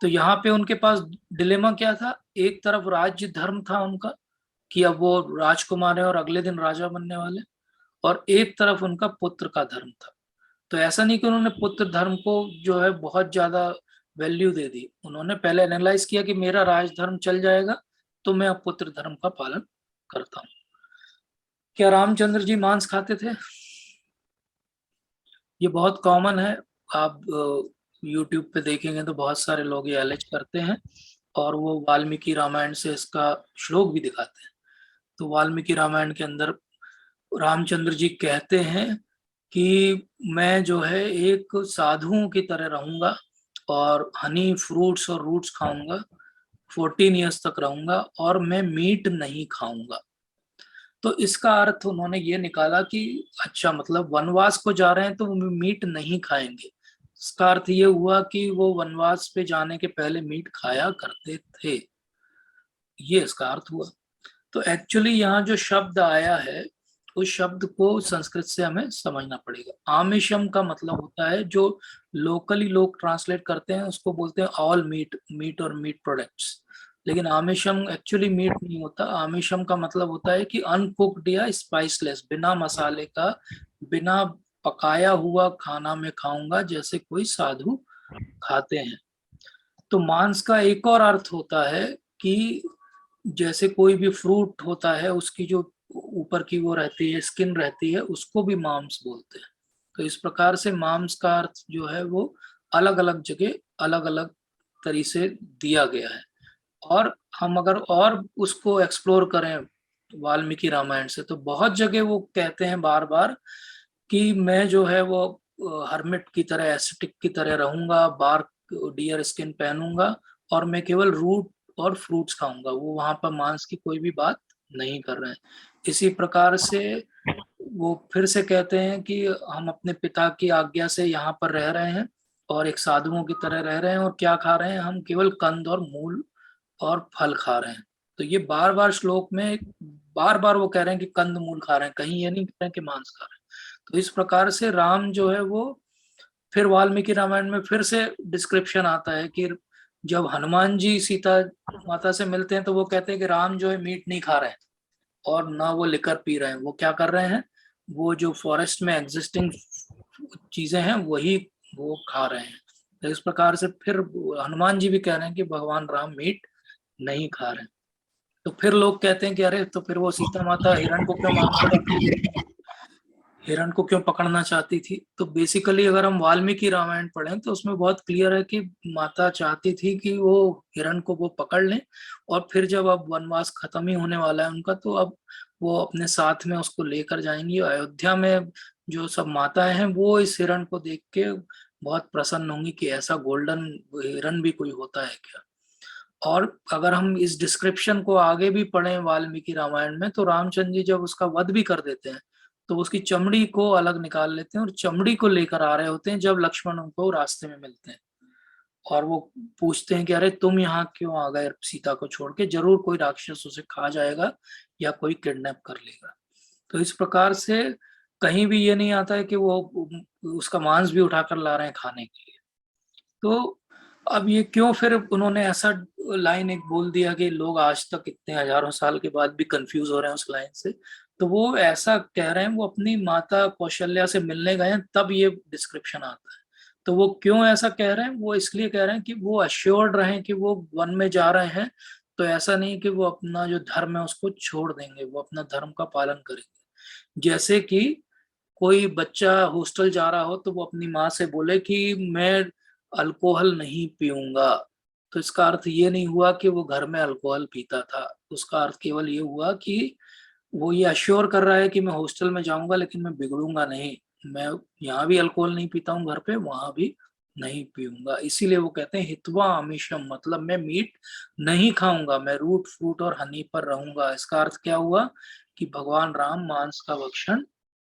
तो यहाँ पे उनके पास डिलेमा क्या था, एक तरफ राज्य धर्म था उनका कि अब वो राजकुमार है और अगले दिन राजा बनने वाले, और एक तरफ उनका पुत्र का धर्म था। तो ऐसा नहीं कि उन्होंने पुत्र धर्म को जो है बहुत ज्यादा वैल्यू दे दी, उन्होंने पहले एनालाइज किया कि मेरा राजधर्म चल जाएगा तो मैं अब पुत्र धर्म का पालन करता हूँ। क्या रामचंद्र जी मांस खाते थे? ये बहुत कॉमन है, आप YouTube पे देखेंगे तो बहुत सारे लोग ये एलिज करते हैं, और वो वाल्मीकि रामायण से इसका श्लोक भी दिखाते हैं। तो वाल्मीकि रामायण के अंदर रामचंद्र जी कहते हैं कि मैं जो है एक साधुओं की तरह रहूंगा और हनी फ्रूट्स और रूट्स खाऊंगा, 14 ईयर्स तक रहूंगा, और मैं मीट नहीं खाऊंगा। तो इसका अर्थ उन्होंने ये निकाला कि अच्छा, मतलब वनवास को जा रहे हैं तो वो मीट नहीं खाएंगे। इसका अर्थ ये हुआ कि वो वनवास पे जाने के पहले मीट खाया करते थे, ये इसका अर्थ हुआ। तो एक्चुअली यहाँ जो शब्द आया है, उस शब्द को संस्कृत से हमें समझना पड़ेगा। आमिषम का मतलब होता है, जो लोकली लोग ट्रांसलेट करते हैं उसको बोलते हैं ऑल मीट, मीट और मीट प्रोडक्ट्स। लेकिन आमिषम एक्चुअली मीट नहीं होता। आमिषम का मतलब होता है कि अनकुक्ड या स्पाइसलेस, बिना मसाले का, बिना पकाया हुआ खाना मैं खाऊंगा जैसे कोई साधु खाते हैं। तो मांस का एक और अर्थ होता है कि जैसे कोई भी फ्रूट होता है, उसकी जो ऊपर की वो रहती है, स्किन रहती है, उसको भी मांस बोलते हैं। तो इस प्रकार से मांस का अर्थ जो है वो अलग अलग जगह अलग अलग तरीके से दिया गया है। और हम अगर और उसको एक्सप्लोर करें वाल्मीकि रामायण से, तो बहुत जगह वो कहते हैं बार बार कि मैं जो है वो हर्मिट की तरह, एस्थेटिक की तरह रहूंगा, बार डियर स्किन पहनूंगा, और मैं केवल रूट और फ्रूट्स खाऊंगा। वो वहां पर मांस की कोई भी बात नहीं कर रहे हैं। इसी प्रकार से वो फिर से कहते हैं कि हम अपने पिता की आज्ञा से यहाँ पर रह रहे हैं और एक साधुओं की तरह रह रहे हैं, और क्या खा रहे हैं, हम केवल कंद और मूल और फल खा रहे हैं। तो ये बार बार श्लोक में बार बार वो कह रहे हैं कि कंद मूल खा रहे हैं, कहीं ये नहीं कह रहे हैं कि मांस खा रहे हैं। तो इस प्रकार से राम जो है वो, फिर वाल्मीकि रामायण में फिर से डिस्क्रिप्शन आता है कि जब हनुमान जी सीता माता से मिलते हैं तो वो कहते हैं कि राम जो है मीट नहीं खा रहे हैं और ना वो लिकर पी रहे हैं। वो क्या कर रहे हैं, वो जो फॉरेस्ट में एग्जिस्टिंग चीजें हैं वही वो खा रहे हैं। तो इस प्रकार से फिर हनुमान जी भी कह रहे हैं कि भगवान राम मीट नहीं खा रहे हैं। तो फिर लोग कहते हैं कि अरे, तो फिर वो सीता माता हिरण को क्यों मारना चाहती थी, हिरण को क्यों पकड़ना चाहती थी? तो बेसिकली अगर हम वाल्मीकि रामायण पढ़ें तो उसमें बहुत क्लियर है कि माता चाहती थी कि वो हिरण को वो पकड़ लें, और फिर जब अब वनवास खत्म ही होने वाला है उनका, तो अब वो अपने साथ में उसको लेकर जाएंगी। अयोध्या में जो सब माताएं हैं वो इस हिरण को देख के बहुत प्रसन्न होंगी कि ऐसा गोल्डन हिरण भी कोई होता है क्या। और अगर हम इस डिस्क्रिप्शन को आगे भी पढ़ें वाल्मीकि रामायण में, तो रामचंद्र जी जब उसका वध भी कर देते हैं तो उसकी चमड़ी को अलग निकाल लेते हैं और चमड़ी को लेकर आ रहे होते हैं जब लक्ष्मण उनको रास्ते में मिलते हैं। और वो पूछते हैं कि अरे तुम यहाँ क्यों आ गए सीता को छोड़ के, जरूर कोई राक्षस उसे खा जाएगा या कोई किडनैप कर लेगा। तो इस प्रकार से कहीं भी ये नहीं आता है कि वो उसका मांस भी उठाकर ला रहे हैं खाने के लिए। तो अब ये क्यों फिर उन्होंने ऐसा लाइन एक बोल दिया कि लोग आज तक इतने हजारों साल के बाद भी कंफ्यूज हो रहे हैं उस लाइन से? तो वो ऐसा कह रहे हैं, वो अपनी माता कौशल्या से मिलने गए हैं तब ये डिस्क्रिप्शन आता है। तो वो क्यों ऐसा कह रहे हैं, वो इसलिए कह रहे हैं कि वो अश्योर्ड रहें कि वो वन में जा रहे हैं, तो ऐसा नहीं कि वो अपना जो धर्म है उसको छोड़ देंगे, वो अपना धर्म का पालन करेंगे। जैसे कि कोई बच्चा हॉस्टल जा रहा हो तो वो अपनी माँ से बोले कि मैं अल्कोहल नहीं पीऊंगा, तो इसका अर्थ ये नहीं हुआ कि वो घर में अल्कोहल पीता था। उसका अर्थ केवल ये हुआ कि वो ये अश्योर कर रहा है कि मैं हॉस्टल में जाऊंगा लेकिन मैं बिगड़ूंगा नहीं, मैं यहाँ भी अल्कोहल नहीं पीता हूँ, घर पे वहां भी नहीं पीऊंगा। इसीलिए वो कहते हैं हित्वा आमिषम, मतलब मैं मीट नहीं खाऊंगा, मैं रूट फ्रूट और हनी पर रहूंगा। इसका अर्थ क्या हुआ कि भगवान राम मांस का भक्षण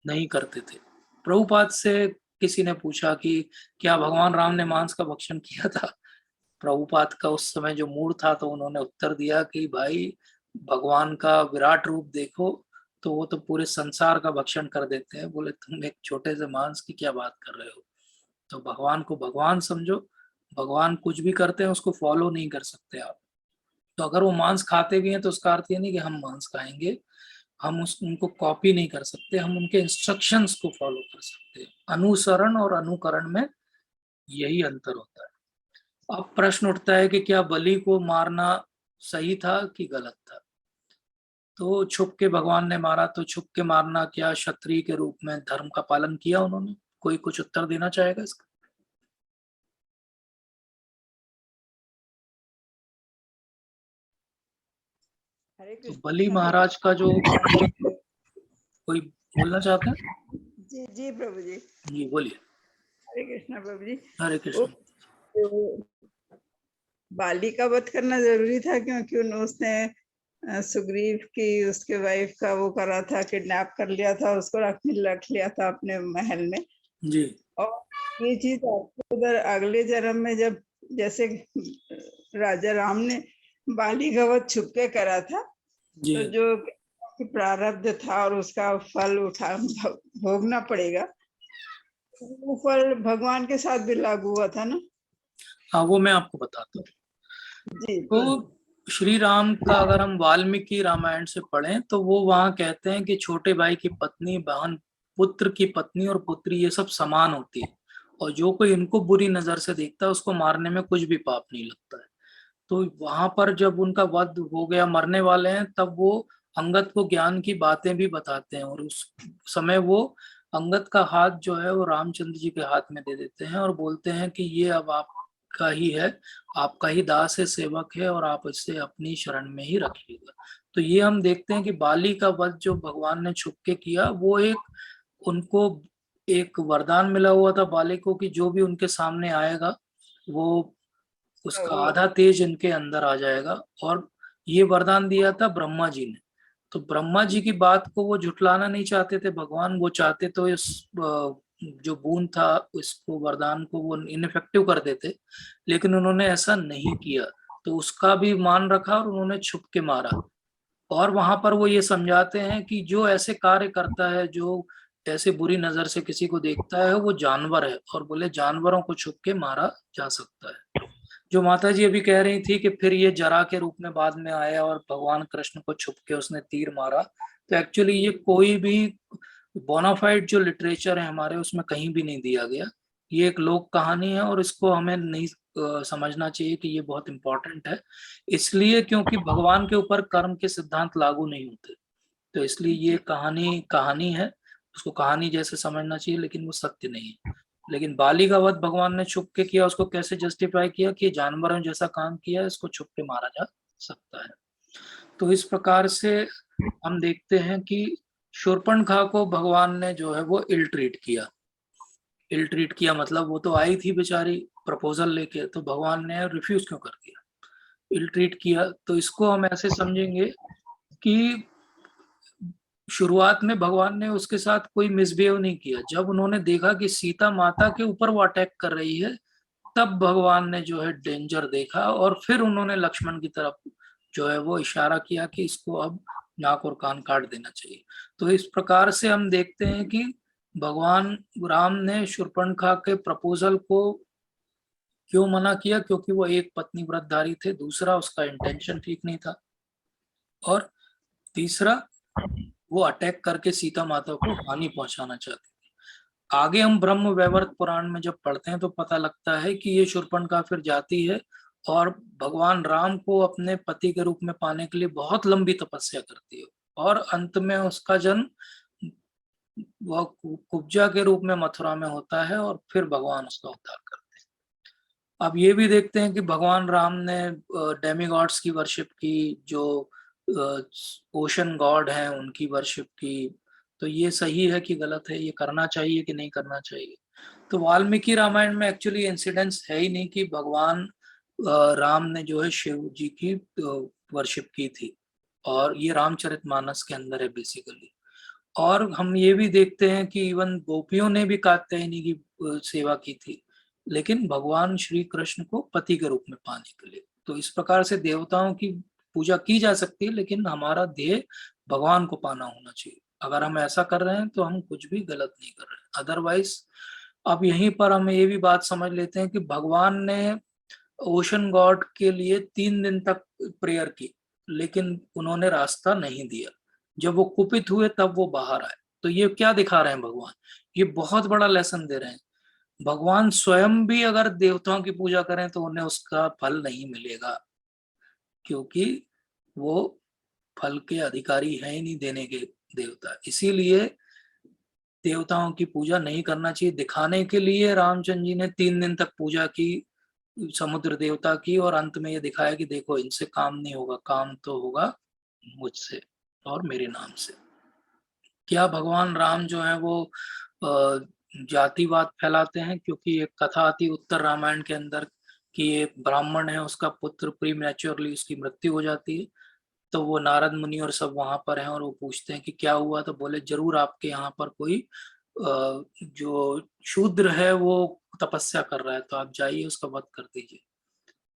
नहीं करते थे। प्रभुपाद से किसी ने पूछा कि क्या भगवान राम ने मांस का भक्षण किया था? प्रभुपाद का उस समय जो मूड था, तो उन्होंने उत्तर दिया कि भाई, भगवान का विराट रूप देखो, तो वो तो पूरे संसार का भक्षण कर देते हैं। बोले तुम एक छोटे से मांस की क्या बात कर रहे हो? तो भगवान को भगवान समझो, भगवान कुछ भी करते हैं उसको फॉलो नहीं कर सकते आप। तो अगर वो मांस खाते भी हैं तो उसका अर्थ ये नहीं कि हम मांस खाएंगे, हम उनको कॉपी नहीं कर सकते, हम उनके इंस्ट्रक्शंस को फॉलो कर सकते हैं। अनुसरण और अनुकरण में यही अंतर होता है। अब प्रश्न उठता है कि क्या बलि को मारना सही था कि गलत था। तो छुप के भगवान ने मारा, तो छुप के मारना क्या क्षत्रिय के रूप में धर्म का पालन किया उन्होंने? कोई कुछ उत्तर देना चाहेगा इसका? हरे तो कृष्ण बलि प्रभु महाराज का जो, कोई बोलना चाहते हैं? जी। जी प्रभु जी। जी बोलिए। हरे कृष्ण प्रभु जी। हरे वो कृष्ण। बाली का वध करना जरूरी था क्योंकि उसने सुग्रीव की उसके वाइफ का वो करा था, किडनैप कर लिया था, उसको रख लिया था अपने महल में। जी और ये चीज आपको उधर अगले जन्म में जब जैसे राजा राम ने बाली का वध छुप के करा था, जी तो जो प्रारब्ध था और उसका फल भोगना पड़ेगा, वो फल भगवान के साथ भी लागू हुआ था ना। हाँ, वो मैं आपको बताता हूँ। जी। तो श्री राम का अगर हम वाल्मीकि रामायण से पढ़ें तो वो वहां कहते हैं कि छोटे भाई की पत्नी, बहन, पुत्र की पत्नी और पुत्री ये सब समान होती है, और जो कोई इनको बुरी नजर से देखता है उसको मारने में कुछ भी पाप नहीं लगता है। तो वहां पर जब उनका वध हो गया, मरने वाले हैं, तब वो अंगद को ज्ञान की बातें भी बताते हैं, और उस समय वो अंगद का हाथ जो है वो रामचंद्र जी के हाथ में दे देते हैं और बोलते हैं कि ये अब आपका ही है, आपका ही दास है, सेवक है, और आप इसे अपनी शरण में ही रखिएगा। तो ये हम देखते हैं कि बाली का वध जो भगवान ने छुप के किया, वो एक उनको एक वरदान मिला हुआ था बाली को कि जो भी उनके सामने आएगा वो उसका आधा तेज इनके अंदर आ जाएगा। और ये वरदान दिया था ब्रह्मा जी ने। तो ब्रह्मा जी की बात को वो झुटलाना नहीं चाहते थे भगवान, वो चाहते तो इस जो बूंद था इसको, वरदान को वो इनफेक्टिव कर देते, लेकिन उन्होंने ऐसा नहीं किया। तो उसका भी मान रखा और उन्होंने छुप के मारा। और वहां पर वो ये समझाते हैं कि जो ऐसे कार्य करता है, जो ऐसे बुरी नजर से किसी को देखता है, वो जानवर है, और बोले जानवरों को छुप के मारा जा सकता है। जो माता जी अभी कह रही थी कि फिर ये जरा के रूप में बाद में आया और भगवान कृष्ण को छुप के उसने तीर मारा, तो एक्चुअली ये कोई भी बोनाफाइड जो लिटरेचर है हमारे उसमें कहीं भी नहीं दिया गया। ये एक लोक कहानी है और इसको हमें नहीं समझना चाहिए कि ये बहुत इंपॉर्टेंट है, इसलिए क्योंकि भगवान के ऊपर कर्म के सिद्धांत लागू नहीं होते। तो इसलिए ये कहानी कहानी है, उसको कहानी जैसे समझना चाहिए, लेकिन वो सत्य नहीं है। लेकिन बाली का वध भगवान ने छुप के किया, उसको कैसे जस्टिफाई किया कि जानवरों जैसा काम किया, इसको छुप के मारा जा सकता है। तो इस प्रकार से हम देखते हैं कि शूर्पणखा को भगवान ने जो है वो इल ट्रीट किया। इल ट्रीट किया मतलब वो तो आई थी बेचारी प्रपोजल लेके, तो भगवान ने रिफ्यूज क्यों कर दिया, इल ट्रीट किया। तो इसको हम ऐसे समझेंगे कि शुरुआत में भगवान ने उसके साथ कोई मिसबिहेव नहीं किया। जब उन्होंने देखा कि सीता माता के ऊपर वो अटैक कर रही है, तब भगवान ने जो है डेंजर देखा और फिर उन्होंने लक्ष्मण की तरफ जो है वो इशारा किया कि इसको अब नाक और कान काट देना चाहिए। तो इस प्रकार से हम देखते हैं कि भगवान राम ने शूर्पणखा के प्रपोजल को क्यों मना किया, क्योंकि वो एक पत्नी व्रतधारी थे, दूसरा उसका इंटेंशन ठीक नहीं था, और तीसरा वो अटैक करके सीता माता को हानि पहुंचाना चाहती थी। आगे हम ब्रह्म वैवर्त पुराण में जब पढ़ते हैं तो पता लगता है कि ये शूर्पणखा फिर जाती है और भगवान राम को अपने पति के रूप में पाने के लिए बहुत लंबी तपस्या करती है, और अंत में उसका जन्म वह कुब्जा के रूप में मथुरा में होता है, और फिर भगवान उसका उद्धार करते हैं। अब ये भी देखते हैं कि भगवान राम ने डेमीगॉड्स की वर्शिप की, जो ओशन गॉड हैं उनकी वर्शिप की। तो ये सही है कि गलत है, ये करना चाहिए कि नहीं करना चाहिए? तो वाल्मीकि रामायण में एक्चुअली इंसिडेंस है ही नहीं कि भगवान राम ने जो है शिव जी की वर्शिप की थी, और ये रामचरितमानस के अंदर है बेसिकली। और हम ये भी देखते हैं कि इवन गोपियों ने भी कात्यायनी की सेवा की थी, लेकिन भगवान श्री कृष्ण को पति के रूप में पाने के लिए। तो इस प्रकार से देवताओं की पूजा की जा सकती है, लेकिन हमारा ध्येय भगवान को पाना होना चाहिए। अगर हम ऐसा कर रहे हैं तो हम कुछ भी गलत नहीं कर रहे हैं, अदरवाइज। अब यहीं पर हम ये भी बात समझ लेते हैं कि भगवान ने ओशन गॉड के लिए 3 दिन तक प्रेयर की, लेकिन उन्होंने रास्ता नहीं दिया। जब वो कुपित हुए तब वो बाहर आए। तो ये क्या दिखा रहे हैं भगवान? ये बहुत बड़ा लेसन दे रहे हैं। भगवान स्वयं भी अगर देवताओं की पूजा करें तो उन्हें उसका फल नहीं मिलेगा, क्योंकि वो फल के अधिकारी है ही नहीं देने के देवता। इसीलिए देवताओं की पूजा नहीं करना चाहिए। दिखाने के लिए रामचंद्र जी ने 3 दिन तक पूजा की समुद्र देवता की, और अंत में ये दिखाया कि देखो इनसे काम नहीं होगा, काम तो होगा मुझसे और मेरे नाम से। क्या भगवान राम जो है वो जातिवाद फैलाते हैं? क्योंकि एक कथा आती उत्तर रामायण के अंदर कि एक ब्राह्मण है, उसका पुत्र प्रीमैच्योरली उसकी मृत्यु हो जाती है, तो वो नारद मुनि और सब वहां पर हैं और वो पूछते हैं कि क्या हुआ, तो बोले जरूर आपके यहाँ पर कोई जो शूद्र है वो तपस्या कर रहा है, तो आप जाइए उसका वध कर दीजिए।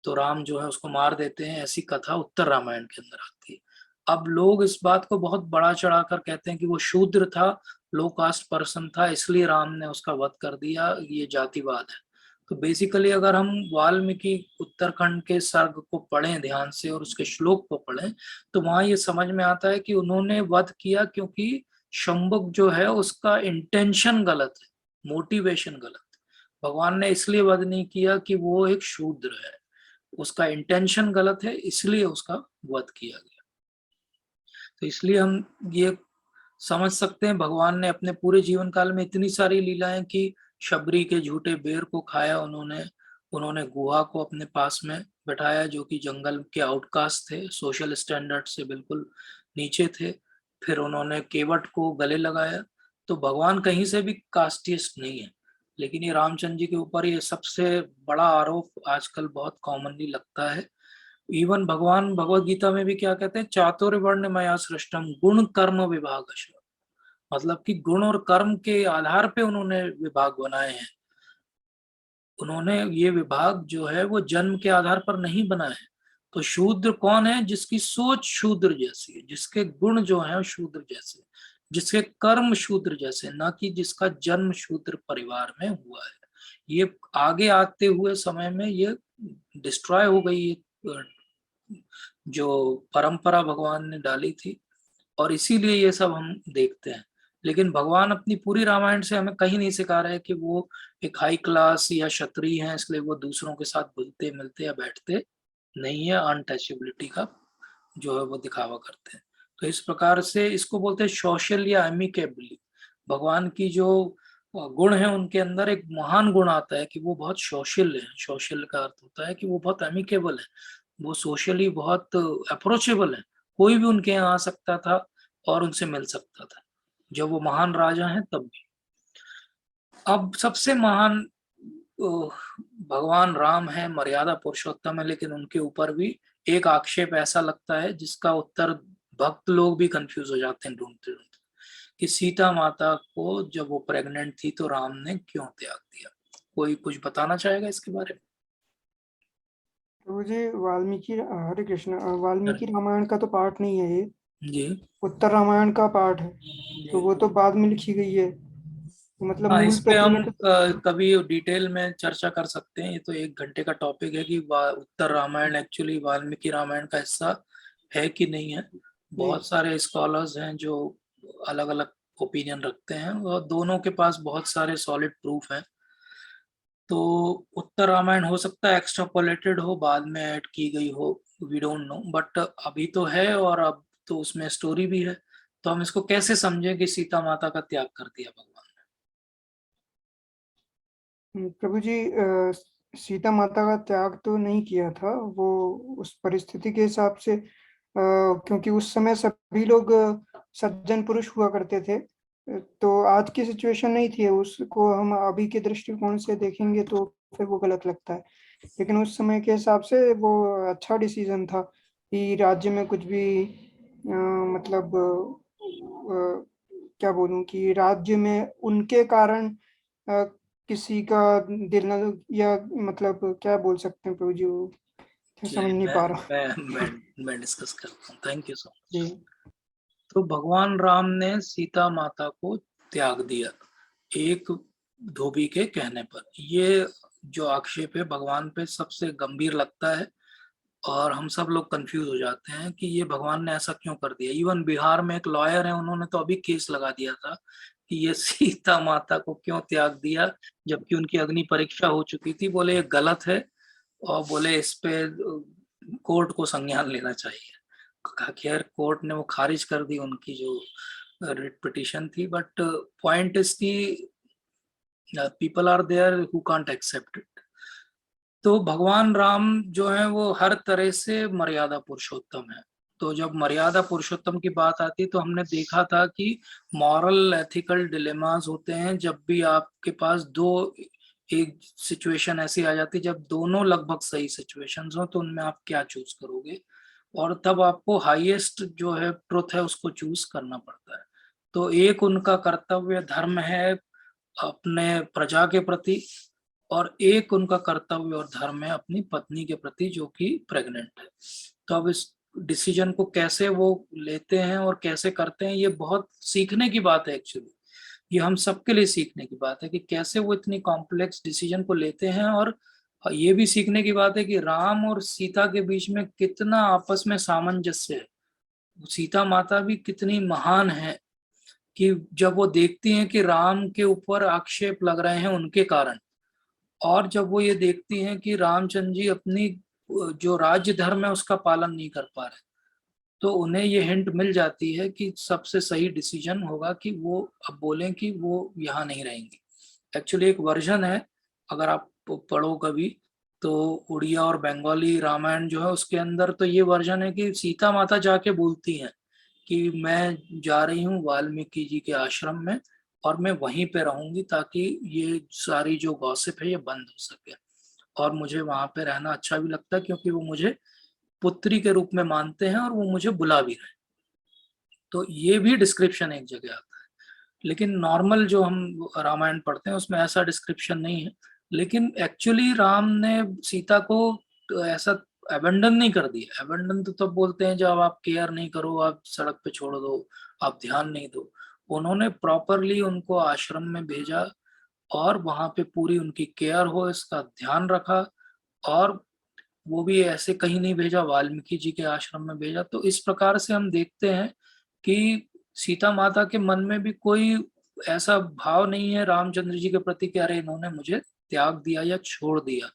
तो राम जो है उसको मार देते हैं। ऐसी कथा उत्तर रामायण के अंदर आती है। अब लोग इस बात को बहुत बड़ा चढ़ाकर कहते हैं कि वो शूद्र था, लो कास्ट पर्सन था, इसलिए राम ने उसका वध कर दिया, ये जातिवाद है। तो बेसिकली अगर हम वाल्मीकि उत्तरखंड के सर्ग को पढ़ें ध्यान से और उसके श्लोक को पढ़ें, तो वहां ये समझ में आता है कि उन्होंने वध किया क्योंकि शंबुक जो है उसका इंटेंशन गलत है, मोटिवेशन गलत है। भगवान ने इसलिए वध नहीं किया कि वो एक शूद्र है, उसका इंटेंशन गलत है, इसलिए उसका वध किया गया। तो इसलिए हम ये समझ सकते हैं भगवान ने अपने पूरे जीवन काल में इतनी सारी लीलाएं की। शबरी के झूठे बेर को खाया उन्होंने गुहा को अपने पास में बैठाया जो कि जंगल के आउटकास्ट थे, सोशल स्टैंडर्ड से बिल्कुल नीचे थे। फिर उन्होंने केवट को गले लगाया। तो भगवान कहीं से भी कास्टिस्ट नहीं है। लेकिन ये रामचंद्र जी के ऊपर ये सबसे बड़ा आरोप आजकल बहुत कॉमनली लगता है। इवन भगवान भगवत गीता में भी क्या कहते हैं, चातुर्य वर्ण मया सृष्टम गुण कर्म विभागश, मतलब कि गुण और कर्म के आधार पे उन्होंने विभाग बनाए हैं। उन्होंने ये विभाग जो है वो जन्म के आधार पर नहीं बनाए हैं। तो शूद्र कौन है? जिसकी सोच शूद्र जैसी है, जिसके गुण जो है शूद्र जैसे, जिसके कर्म शूद्र जैसे, ना कि जिसका जन्म शूद्र परिवार में हुआ है। ये आगे आते हुए समय में ये डिस्ट्रॉय हो गई, जो परंपरा भगवान ने डाली थी, और इसीलिए ये सब हम देखते हैं। लेकिन भगवान अपनी पूरी रामायण से हमें कहीं नहीं सिखा रहे कि वो एक हाई क्लास या क्षत्रिय हैं इसलिए वो दूसरों के साथ घुलते मिलते या बैठते नहीं है, अनटचेबिलिटी का जो है वो दिखावा करते हैं। तो इस प्रकार से इसको बोलते हैं सोशल या एमिकेबली। भगवान की जो गुण है उनके अंदर एक महान गुण आता है कि वो बहुत सोशल है। सोशल का अर्थ होता है कि वो बहुत एमिकेबल है, वो सोशली बहुत अप्रोचेबल है। कोई भी उनके यहाँ आ सकता था और उनसे मिल सकता था, जब वो महान राजा हैं तब भी। अब सबसे महान भगवान राम है, मर्यादा पुरुषोत्तम है, लेकिन उनके ऊपर भी एक आक्षेप ऐसा लगता है जिसका उत्तर भक्त लोग भी कंफ्यूज हो जाते हैं ढूंढते ढूंढते, कि सीता माता को जब वो प्रेग्नेंट थी तो राम ने क्यों त्याग दिया? कोई कुछ बताना चाहेगा इसके बारे में? तो जी वाल्मीकि, हरे कृष्ण, वाल्मीकि रामायण का तो पार्ट नहीं है ये, जी उत्तर रामायण का पार्ट है। तो वो तो बाद में लिखी गई है, मतलब हाँ, मूल इस पे प्रति हम में तो कभी डिटेल में चर्चा कर सकते हैं। ये तो 1 घंटे का टॉपिक है कि उत्तर रामायण एक्चुअली वाल्मीकि रामायण का हिस्सा है कि नहीं है। बहुत सारे स्कॉलर्स हैं जो अलग अलग ओपिनियन रखते हैं और दोनों के पास बहुत सारे सॉलिड प्रूफ हैं। तो उत्तर रामायण हो सकता है एक्स्ट्रापोलेटेड हो, बाद में ऐड की गई हो, वी डोंट नो, बट अभी तो है और अब तो उसमें स्टोरी भी है। तो हम इसको कैसे समझें कि सीता माता का त्याग कर दिया भगवान? प्रभु जी, सीता माता का त्याग तो नहीं किया था वो, उस परिस्थिति के हिसाब से, क्योंकि उस समय सभी लोग सज्जन पुरुष हुआ करते थे। तो आज की सिचुएशन नहीं थी, उसको हम अभी के दृष्टिकोण से देखेंगे तो फिर वो गलत लगता है। लेकिन उस समय के हिसाब से वो अच्छा डिसीजन था कि राज्य में कुछ भी मतलब क्या बोलूं, कि राज्य में उनके कारण किसी का दिल न, या मतलब क्या बोल सकते हैं प्रभु जी, वो समझ नहीं पा रहा। मैं डिस्कस करता हूँ। Thank you so ji much. तो भगवान राम ने सीता माता को त्याग दिया एक धोबी के कहने पर। ये जो आक्षेप है भगवान पे सबसे गंभीर लगता है और हम सब लोग कंफ्यूज हो जाते हैं कि ये भगवान ने ऐसा क्यों कर दिया। इवन बिहार में एक लॉयर है, उन्होंने तो अभी केस लगा दिया था कि ये सीता माता को क्यों त्याग दिया जबकि उनकी अग्नि परीक्षा हो चुकी थी। बोले ये गलत है और बोले इस पे कोर्ट को संज्ञान लेना चाहिए। खैर कोर्ट ने वो खारिज कर दी उनकी जो रिट पिटिशन थी, बट पॉइंट इज की people are there who can't accept it. तो भगवान राम जो है वो हर तरह से मर्यादा पुरुषोत्तम है। तो जब मर्यादा पुरुषोत्तम की बात आती है तो हमने देखा था कि मॉरल एथिकल डिलेमास होते हैं जब भी आपके पास एक सिचुएशन ऐसी आ जाती है जब दोनों लगभग सही सिचुएशंस हो, तो उनमें आप क्या चूज करोगे, और तब आपको हाईएस्ट जो है ट्रुथ है उसको चूज करना पड़ता है। तो एक उनका कर्तव्य धर्म है अपने प्रजा के प्रति, और एक उनका कर्तव्य और धर्म है अपनी पत्नी के प्रति जो कि प्रेग्नेंट है। तो अब इस डिसीजन को कैसे वो लेते हैं और कैसे करते हैं, ये बहुत सीखने की बात है एक्चुअली। ये हम सबके लिए सीखने की बात है कि कैसे वो इतनी कॉम्प्लेक्स डिसीजन को लेते हैं, और ये भी सीखने की बात है कि राम और सीता के बीच में कितना आपस में सामंजस्य है। सीता माता भी कितनी महान है कि जब वो देखती हैं कि राम के ऊपर आक्षेप लग रहे हैं उनके कारण, और जब वो ये देखती हैं कि रामचंद्र जी अपनी जो राज्य धर्म है उसका पालन नहीं कर पा रहे, तो उन्हें ये हिंट मिल जाती है कि सबसे सही डिसीजन होगा कि वो अब बोलें कि वो यहाँ नहीं रहेंगे। एक्चुअली एक वर्जन है, अगर आप पढ़ो कभी तो उड़िया और बंगाली रामायण जो है उसके अंदर तो ये वर्जन है कि सीता माता जाके बोलती हैं कि मैं जा रही हूँ वाल्मीकि जी के आश्रम में और मैं वहीं पे रहूंगी ताकि ये सारी जो गॉसिप है ये बंद हो सके, और मुझे वहां पे रहना अच्छा भी लगता है क्योंकि वो मुझे पुत्री के रूप में मानते हैं और वो मुझे बुला भी रहे। तो ये भी डिस्क्रिप्शन एक जगह आता है, लेकिन नॉर्मल जो हम रामायण पढ़ते हैं उसमें ऐसा डिस्क्रिप्शन नहीं है। लेकिन एक्चुअली राम ने सीता को ऐसा अबेंडन नहीं कर दिया। अबेंडन तो तब बोलते हैं जब आप केयर नहीं करो, आप सड़क पे छोड़ दो, आप ध्यान नहीं दो। उन्होंने प्रॉपरली उनको आश्रम में भेजा और वहां पे पूरी उनकी केयर हो इसका ध्यान रखा, और वो भी ऐसे कहीं नहीं भेजा, वाल्मीकि जी के आश्रम में भेजा। तो इस प्रकार से हम देखते हैं कि सीता माता के मन में भी कोई ऐसा भाव नहीं है रामचंद्र जी के प्रति कि अरे इन्होंने मुझे त्याग दिया या छोड़ दिया।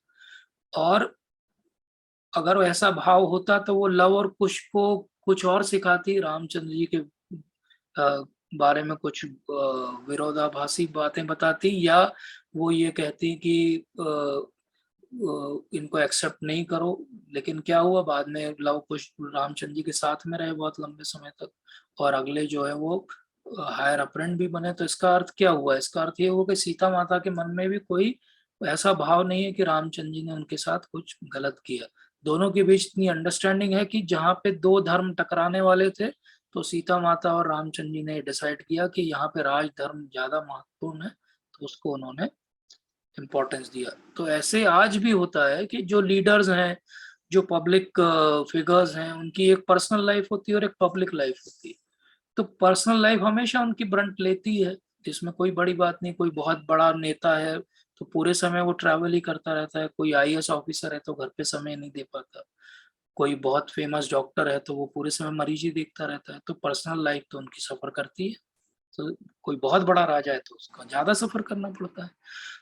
और अगर ऐसा भाव होता तो वो लव और कुश को कुछ और सिखाती, रामचंद्र जी के बारे में कुछ विरोधाभासी बातें बताती, या वो ये कहती कि इनको एक्सेप्ट नहीं करो। लेकिन क्या हुआ, बाद में लव कुश रामचंद्र जी के साथ में रहे बहुत लंबे समय तक, और अगले जो है वो हायर अप्रेंट भी बने। तो इसका अर्थ क्या हुआ, इसका अर्थ ये हुआ कि सीता माता के मन में भी कोई ऐसा भाव नहीं है कि रामचंद्र जी ने उनके साथ कुछ गलत किया। दोनों के बीच इतनी अंडरस्टैंडिंग है कि जहाँ पे दो धर्म टकराने वाले थे तो सीता माता और रामचंद्र जी ने डिसाइड किया कि यहाँ पे राज धर्म ज्यादा महत्वपूर्ण है, तो उसको उन्होंने इम्पोर्टेंस दिया। तो ऐसे आज भी होता है कि जो लीडर्स हैं, जो पब्लिक फिगर्स हैं, उनकी एक पर्सनल लाइफ होती है और एक पब्लिक लाइफ होती है। तो पर्सनल लाइफ हमेशा उनकी ब्रंट लेती है, इसमें कोई बड़ी बात नहीं। कोई बहुत बड़ा नेता है तो पूरे समय वो ट्रैवल ही करता रहता है, कोई आईएएस ऑफिसर है तो घर पे समय नहीं दे पाता, कोई बहुत फेमस डॉक्टर है तो वो पूरे समय मरीज ही देखता रहता है। तो पर्सनल लाइफ तो उनकी सफर करती है। तो कोई बहुत बड़ा राजा है तो उसका ज्यादा सफर करना पड़ता है।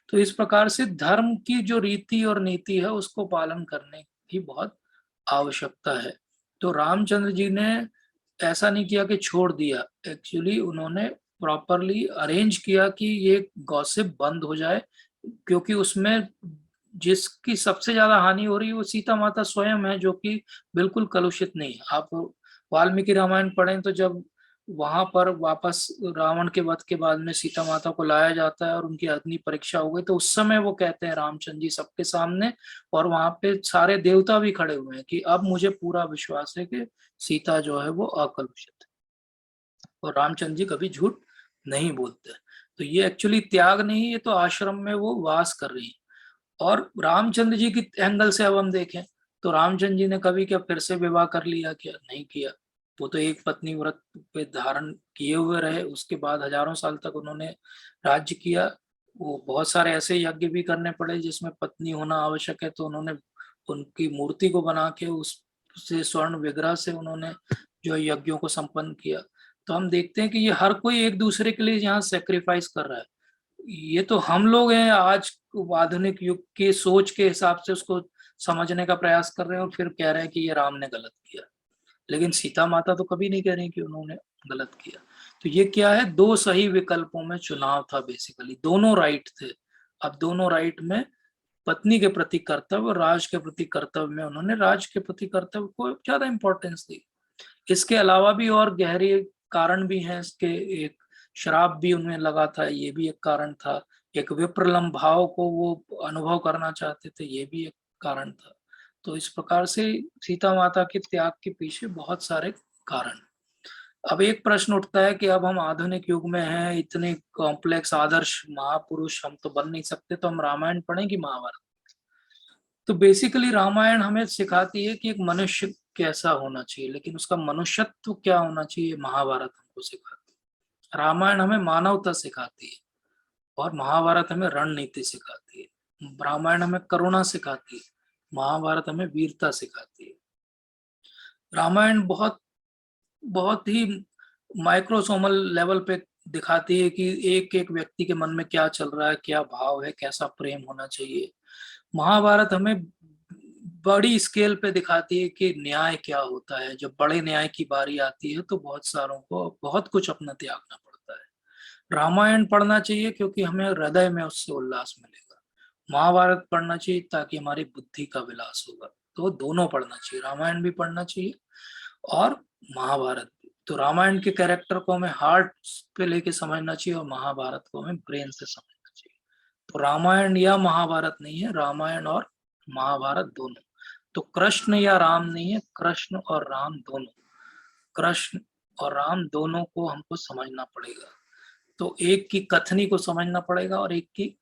तो इस प्रकार से धर्म की जो रीति और नीति है उसको पालन करने की बहुत आवश्यकता है। तो रामचंद्र जी ने ऐसा नहीं किया कि छोड़ दिया, एक्चुअली उन्होंने प्रॉपरली अरेंज किया कि ये गॉसिप बंद हो जाए, क्योंकि उसमें जिसकी सबसे ज्यादा हानि हो रही है वो सीता माता स्वयं है, जो कि बिल्कुल कलुषित नहीं है। आप वाल्मीकि रामायण पढ़ें तो जब वहां पर वापस रावण के वध के बाद में सीता माता को लाया जाता है और उनकी अग्नि परीक्षा हो गई, तो उस समय वो कहते हैं रामचंद्र जी सबके सामने, और वहां पे सारे देवता भी खड़े हुए हैं कि अब मुझे पूरा विश्वास है कि सीता जो है वो अकलुषित है, और रामचंद्र जी कभी झूठ नहीं बोलते। तो ये एक्चुअली त्याग नहीं, ये तो आश्रम में वो वास कर रही है। और रामचंद्र जी की एंगल से अब हम देखें तो रामचंद्र जी ने कभी क्या फिर से विवाह कर लिया, क्या नहीं किया। वो तो एक पत्नी व्रत पे धारण किए हुए रहे, उसके बाद हजारों साल तक उन्होंने राज्य किया। वो बहुत सारे ऐसे यज्ञ भी करने पड़े जिसमें पत्नी होना आवश्यक है, तो उन्होंने उनकी मूर्ति को बना के उससे स्वर्ण विग्रह से उन्होंने जो यज्ञों को संपन्न किया। तो हम देखते हैं कि ये हर कोई एक दूसरे के लिए यहाँ सेक्रीफाइस कर रहा है। ये तो हम लोग हैं आज आधुनिक युग के सोच के हिसाब से उसको समझने का प्रयास कर रहे हैं और फिर कह रहे हैं कि ये राम ने गलत किया। लेकिन सीता माता तो कभी नहीं कह रही कि उन्होंने गलत किया। तो ये क्या है, दो सही विकल्पों में चुनाव था बेसिकली, दोनों राइट थे। अब दोनों राइट में पत्नी के प्रति कर्तव्य और राज के प्रति कर्तव्य में उन्होंने राज के प्रति कर्तव्य को ज्यादा इंपॉर्टेंस दी। इसके अलावा भी और गहरे कारण भी हैं इसके, एक शराब भी उन्हें लगा था, ये भी एक कारण था। एक विप्रलंब भाव को वो अनुभव करना चाहते थे, ये भी एक कारण था। तो इस प्रकार से सीता माता के त्याग के पीछे बहुत सारे कारण। अब एक प्रश्न उठता है कि अब हम आधुनिक युग में हैं, इतने कॉम्प्लेक्स आदर्श महापुरुष हम तो बन नहीं सकते, तो हम रामायण पढ़ें कि महाभारत? तो बेसिकली रामायण हमें सिखाती है कि एक मनुष्य कैसा होना चाहिए, लेकिन उसका मनुष्यत्व क्या होना चाहिए महाभारत हमको सिखाती है। रामायण हमें मानवता सिखाती है और महाभारत हमें रणनीति सिखाती है। रामायण हमें करुणा सिखाती है, महाभारत हमें वीरता सिखाती है। रामायण बहुत बहुत ही माइक्रोसोमल लेवल पे दिखाती है कि एक एक व्यक्ति के मन में क्या चल रहा है, क्या भाव है, कैसा प्रेम होना चाहिए। महाभारत हमें बड़ी स्केल पे दिखाती है कि न्याय क्या होता है। जब बड़े न्याय की बारी आती है तो बहुत सारों को बहुत कुछ अपना त्यागना पड़ता है। रामायण पढ़ना चाहिए क्योंकि हमें हृदय में उससे उल्लास मिलेगा। महाभारत पढ़ना चाहिए ताकि हमारी बुद्धि का विलास होगा। तो दोनों पढ़ना चाहिए, रामायण भी पढ़ना चाहिए और महाभारत भी। तो रामायण के कैरेक्टर को हमें हार्ट पे लेके समझना चाहिए और महाभारत को हमें ब्रेन से समझना चाहिए। तो रामायण या महाभारत नहीं है, रामायण और महाभारत दोनों। तो कृष्ण या राम नहीं है, कृष्ण और राम दोनों। कृष्ण और राम दोनों को हमको समझना पड़ेगा। तो एक की कथनी को समझना पड़ेगा और एक की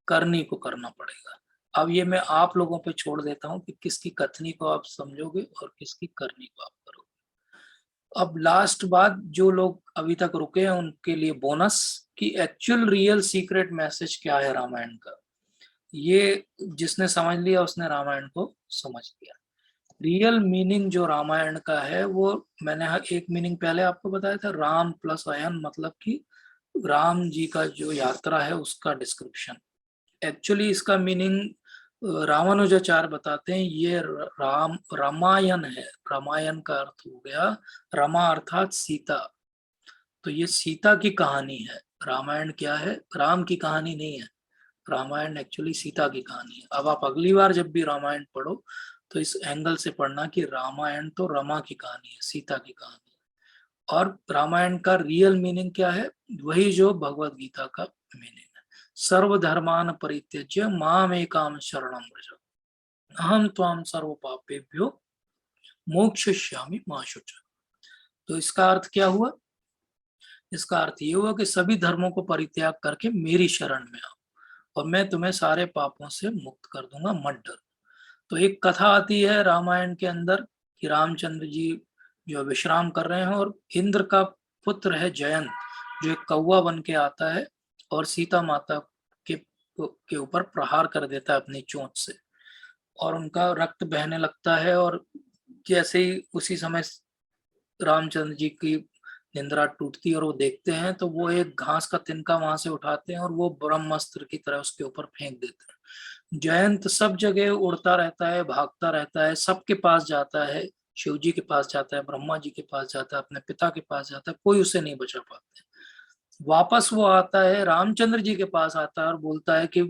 करनी को करना पड़ेगा। अब ये मैं आप लोगों पे छोड़ देता हूँ कि किसकी कथनी को आप समझोगे और किसकी करनी को आप करोगे। अब लास्ट बात, जो लोग अभी तक रुके हैं उनके लिए बोनस कि एक्चुअल रियल सीक्रेट मैसेज क्या है रामायण का। ये जिसने समझ लिया उसने रामायण को समझ लिया। रियल मीनिंग जो रामायण का है वो मैंने एक मीनिंग पहले आपको बताया था, राम प्लस अयन, मतलब कि राम जी का जो यात्रा है उसका डिस्क्रिप्शन। एक्चुअली इसका मीनिंग रामानुजाचार्य बताते हैं ये रामायण है। रामायण का अर्थ हो गया रमा अर्थात सीता। तो ये सीता की कहानी है। रामायण क्या है, राम की कहानी नहीं है। रामायण एक्चुअली सीता की कहानी है। अब आप अगली बार जब भी रामायण पढ़ो तो इस एंगल से पढ़ना कि रामायण तो रमा की कहानी है, सीता की कहानी है। और रामायण का रियल मीनिंग क्या है, वही जो भगवत गीता का मीनिंग है। सर्वधर्मान परित्यज्य मामेकां शरणं व्रज अहम त्वां सर्व पापेभ्यो मोक्षयिष्यामि मा शुचः। तो इसका अर्थ क्या हुआ? इसका अर्थ ये हुआ कि सभी धर्मों को परित्याग करके मेरी शरण में आओ और मैं तुम्हें सारे पापों से मुक्त कर दूंगा, मत डरो। तो एक कथा आती है रामायण के अंदर कि रामचंद्र जी जो विश्राम कर रहे हैं और इंद्र का पुत्र है जयंत जो एक कौवा बन के आता है और सीता माता के ऊपर प्रहार कर देता है अपनी चोंच से और उनका रक्त बहने लगता है। और जैसे ही उसी समय रामचंद्र जी की निंद्रा टूटती है और वो देखते हैं तो वो एक घास का तिनका वहां से उठाते हैं और वो ब्रह्मास्त्र की तरह उसके ऊपर फेंक देते हैं। जयंत सब जगह उड़ता रहता है, भागता रहता है, सबके पास जाता है, शिव जी के पास जाता है, ब्रह्मा जी के पास जाता है, अपने पिता के पास जाता है, कोई उसे नहीं बचा पाते। वापस वो आता है, रामचंद्र जी के पास आता है और बोलता है कि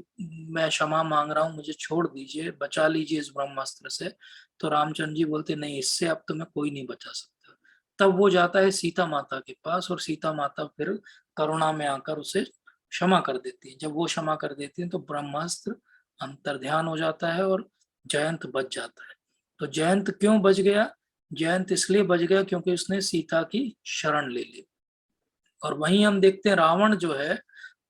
मैं क्षमा मांग रहा हूँ, मुझे छोड़ दीजिए, बचा लीजिए इस ब्रह्मास्त्र से। तो रामचंद्र जी बोलते नहीं, इससे अब तुम्हें कोई नहीं बचा सकता। तब वो जाता है सीता माता के पास और सीता माता फिर करुणा में आकर उसे क्षमा कर देती है। जब वो क्षमा कर देती है तो ब्रह्मास्त्र अंतर्ध्यान हो जाता है और जयंत बच जाता है। तो जयंत क्यों बच गया? जयंत इसलिए बच गया क्योंकि उसने सीता की शरण ले ली। और वहीं हम देखते हैं रावण जो है,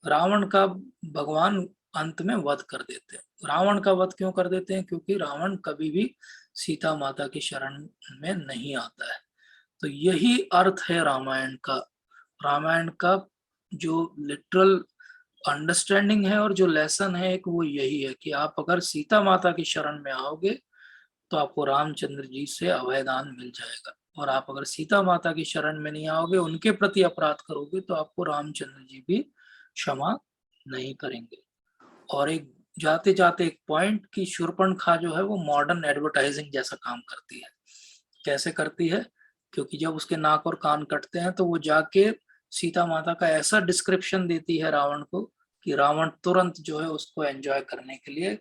रावण का भगवान अंत में वध कर देते हैं। रावण का वध क्यों कर देते हैं? क्योंकि रावण कभी भी सीता माता की शरण में नहीं आता है। तो यही अर्थ है रामायण का। रामायण का जो लिटरल अंडरस्टैंडिंग है और जो लेसन है एक, वो यही है कि आप अगर सीता माता की शरण में आओगे तो आपको रामचंद्र जी से अभयदान मिल जाएगा। और आप अगर सीता माता की शरण में नहीं आओगे, उनके प्रति अपराध करोगे, तो आपको रामचंद्र जी भी क्षमा नहीं करेंगे। और एक जाते जाते एक पॉइंट की शूर्पणखा जो है वो मॉडर्न एडवर्टाइजिंग जैसा काम करती है। कैसे करती है? क्योंकि जब उसके नाक और कान कटते हैं तो वो जाके सीता माता का ऐसा डिस्क्रिप्शन देती है रावण को कि रावण तुरंत जो है उसको एंजॉय करने के लिए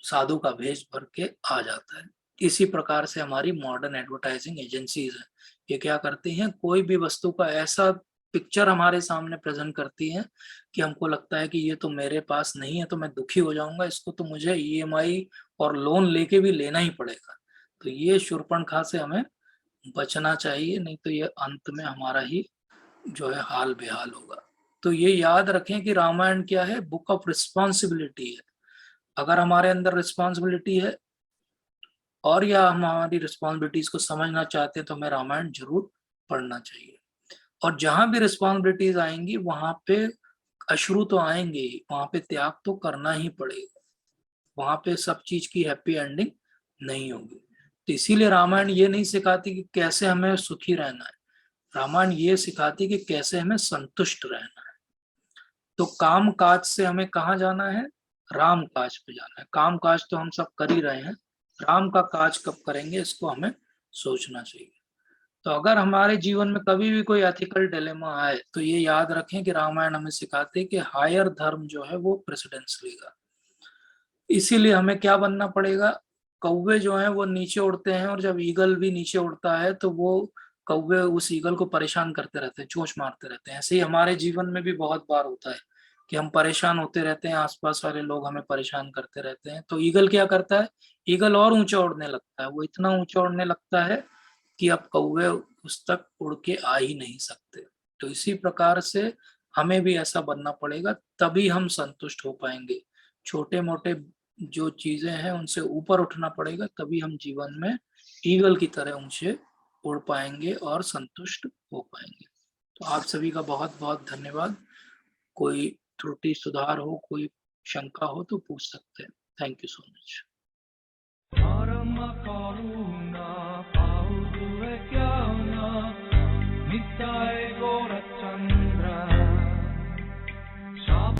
साधु का भेष भर के आ जाता है। इसी प्रकार से हमारी मॉडर्न एडवर्टाइजिंग एजेंसीज है, ये क्या करती हैं, कोई भी वस्तु का ऐसा पिक्चर हमारे सामने प्रेजेंट करती है कि हमको लगता है कि ये तो मेरे पास नहीं है तो मैं दुखी हो जाऊंगा, इसको तो मुझे ईएमआई और लोन लेके भी लेना ही पड़ेगा। तो ये शूर्पणखा से हमें बचना चाहिए, नहीं तो ये अंत में हमारा ही जो है हाल बेहाल होगा। तो ये याद रखें कि रामायण क्या है, बुक ऑफ रिस्पॉन्सिबिलिटी है। अगर हमारे अंदर रिस्पॉन्सिबिलिटी है और या हम हमारी रिस्पॉन्सिबिलिटीज को समझना चाहते हैं तो हमें रामायण जरूर पढ़ना चाहिए। और जहां भी रिस्पॉन्सिबिलिटीज आएंगी वहां पे अश्रु तो आएंगे ही, वहां पे त्याग तो करना ही पड़ेगा, वहां पे सब चीज की हैप्पी एंडिंग नहीं होगी। तो इसीलिए रामायण ये नहीं सिखाती कि कैसे हमें सुखी रहना है, रामायण ये सिखाती कि कैसे हमें संतुष्ट रहना है। तो काम काज से हमें कहाँ जाना है, राम काज पे जाना है। काम काज तो हम सब कर ही रहे हैं, राम का काज कब करेंगे इसको हमें सोचना चाहिए। तो अगर हमारे जीवन में कभी भी कोई एथिकल डिलेमा आए तो ये याद रखें कि रामायण हमें सिखाते हैं कि हायर धर्म जो है वो प्रेसिडेंस लेगा। इसीलिए हमें क्या बनना पड़ेगा, कौवे जो हैं वो नीचे उड़ते हैं और जब ईगल भी नीचे उड़ता है तो वो कौवे उस ईगल को परेशान करते रहते हैं, चोंच मारते रहते हैं। ऐसे ही हमारे जीवन में भी बहुत बार होता है कि हम परेशान होते रहते हैं, आसपास वाले लोग हमें परेशान करते रहते हैं। तो ईगल क्या करता है, ईगल और ऊंचा उड़ने लगता है, वो इतना ऊंचा उड़ने लगता है कि अब कौवे उस तक उड़ के आ ही नहीं सकते। तो इसी प्रकार से हमें भी ऐसा बनना पड़ेगा, तभी हम संतुष्ट हो पाएंगे। छोटे मोटे जो चीजें हैं उनसे ऊपर उठना पड़ेगा, तभी हम जीवन में ईगल की तरह ऊंचे उड़ पाएंगे और संतुष्ट हो पाएंगे। तो आप सभी का बहुत बहुत धन्यवाद। कोई त्रुटि सुधार हो, कोई शंका हो तो पूछ सकते हैं। Thank you so much.